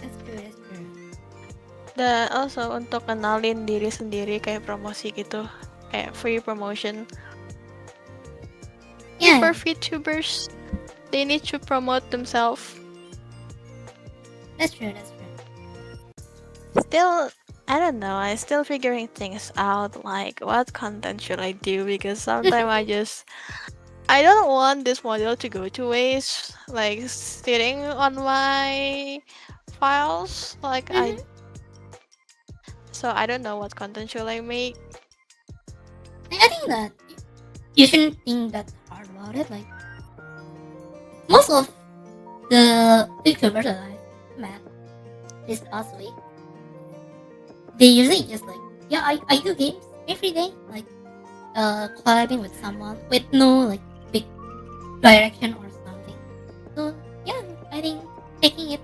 That's true. Dan also untuk kenalin diri sendiri kayak promosi gitu, kayak free promotion. Yeah, For VTubers, they need to promote themselves. that's true. Still, I don't know. I'm still figuring things out. Like, what content should I do? Because sometimes I don't want this module to go to waste. Like sitting on my files. So I don't know what content should I make. I think that you shouldn't think that hard about it. Like, most of the YouTubers that I met this past week, they usually just like, yeah, I do games every day, like collabing with someone with no like big direction or something. So yeah, I think taking it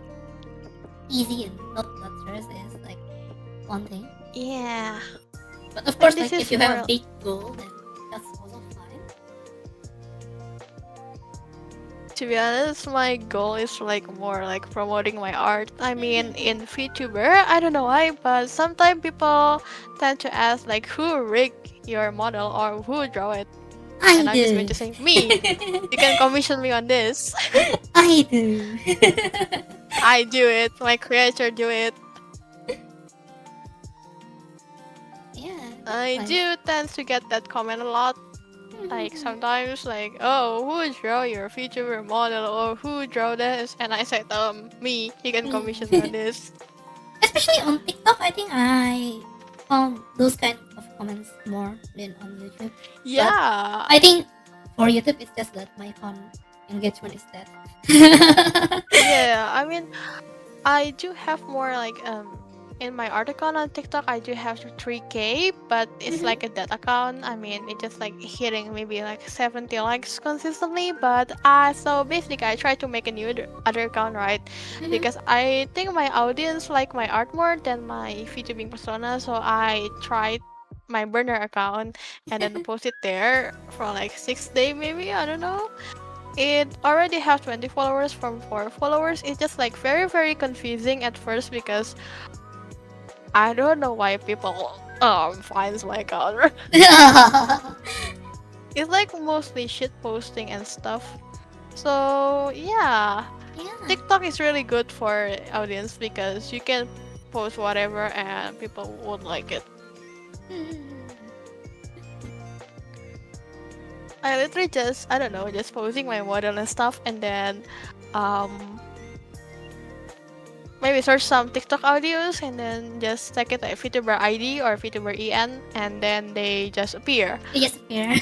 easy and not that stress is like one thing. Yeah. But of course, this like is if you have a more- big goal, then that's also fine. To be honest, my goal is like more like promoting my art. I mean, in VTuber, I don't know why, but sometimes people tend to ask like who rigged your model or who draw it, I and I'm just going do. to say me. You can commission me on this. I do. I do it. My creator do it. Yeah. I Nice. do tend to get that comment a lot. Like sometimes like, oh, who draw your VTuber model or who draw this? And I said, me. You can commission me on this. Especially on TikTok, I think I found those kind of comments more than on YouTube. Yeah. I think for YouTube, it's just that my account engagement is that. Yeah, I mean, I do have more like in my article on TikTok I do have 3K, but it's like a dead account. I mean, it's just like hitting maybe like 70 likes consistently. But so basically I try to make a new other account, right? Because I think my audience like my art more than my VTubing persona, so I tried my burner account and then post it there for like 6 days maybe, I don't know. It already have 20 followers from 4 followers. It's just like very very confusing at first because I don't know why people finds my account. It's like mostly shit posting and stuff. So yeah, TikTok is really good for audience because you can post whatever and people would like it. I literally just I don't know, just posting my model and stuff, and then maybe search some TikTok audios and then just check it like VTuber ID or VTuber EN, and then they just appear. They just appear.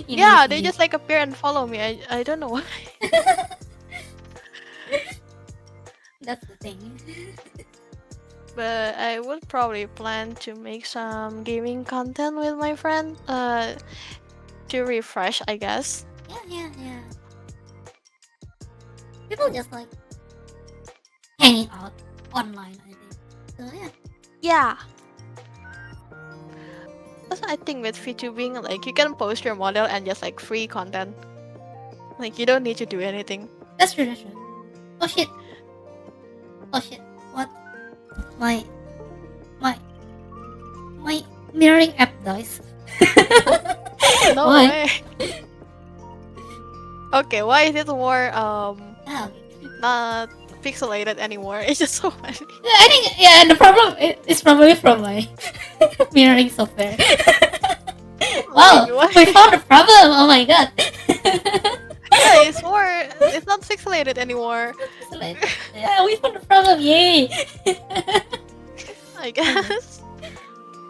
Yeah, they just like appear and follow me. I don't know why. That's the thing. But I would probably plan to make some gaming content with my friend. To refresh, I guess. Yeah. People just like hanging out online, I think. So yeah. Yeah. Also, I think with VTubing, like you can post your model and just like free content. Like you don't need to do anything. That's true. Oh shit. What? My mirroring app dies. No Why? way. Okay, why is it more Oh. not pixelated anymore? It's just so funny. I think the problem is probably from my mirroring software. Wow, Like, what? we found a problem. Oh my god. Yeah, it's not pixelated anymore. Yeah, we found a problem. Yay. I guess.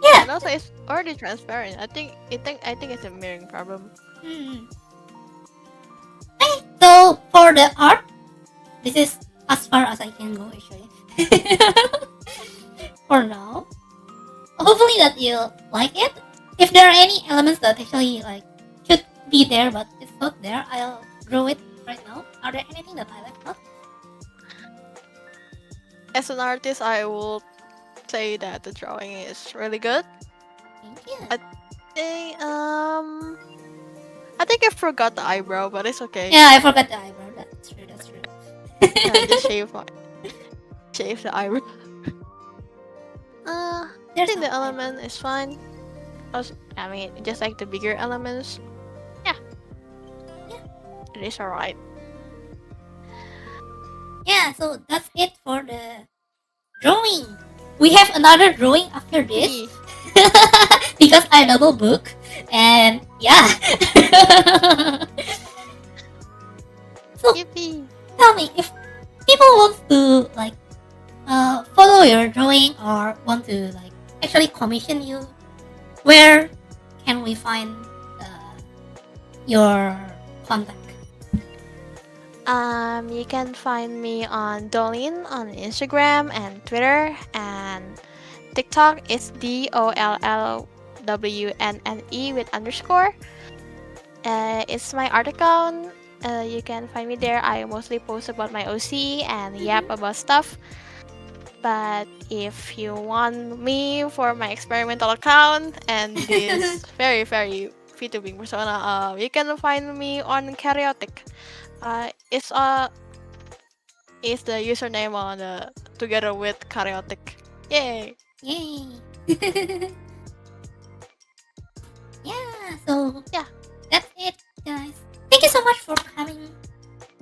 Yeah. And also, it's already transparent. I think it's a mirroring problem. Hey, so for the art, this is as far as I can go actually. For now. Hopefully that you like it. If there are any elements that actually like should be there but it's not there, I'll draw it right now. Are there anything that I left out? As an artist, I will say that the drawing is really good. Thank you. I think I forgot the eyebrow, but it's okay. Yeah, I forgot the eyebrow. That's true. I just shave the eyebrow. I think the element is fine. Also, I mean, just like the bigger elements. Yeah. It is alright. Yeah, so that's it for the drawing. We have another drawing after this because I double book and yeah. So Yippee! tell me if people want to like follow your drawing or want to like actually commission you, where can we find your contact? You can find me on Douyin on Instagram and Twitter, and TikTok is DOLLWNNE with underscore. It's my art account. You can find me there. I mostly post about my OC and yap about stuff. But if you want me for my experimental account and this very very VTubing persona, you can find me on Chaotic. It's the username on together with Karyotic. Yay! Yay! So Yeah. that's it, guys. Thank you so much for coming,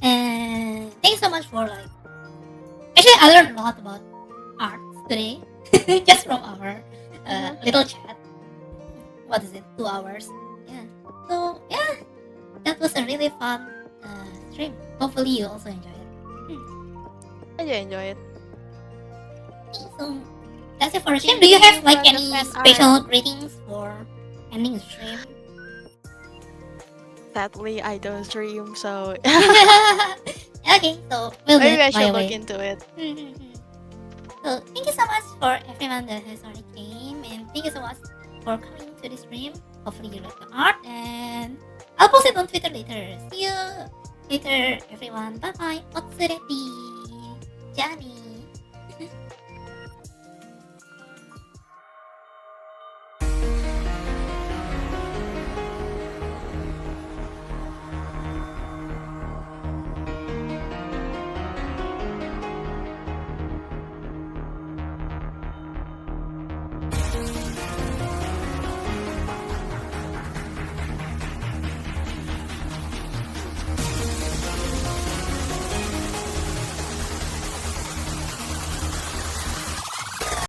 and thank you so much for like. Actually, I learned a lot about art today, just from our little chat. What is it? 2 hours. Yeah. So yeah, that was a really fun stream. Hopefully, you also enjoy it. I did enjoy it. So that's it for the stream. Do you have like Thank you any for the fan special greetings for ending the stream? Sadly, I don't stream, so Okay, so we'll maybe do I it by should a look way. into it. So thank you so much for everyone that has already came, and thank you so much for coming to this stream. Hopefully you like the art, and I'll post it on Twitter later. See you later, everyone. Bye bye. Otsureti. Jani.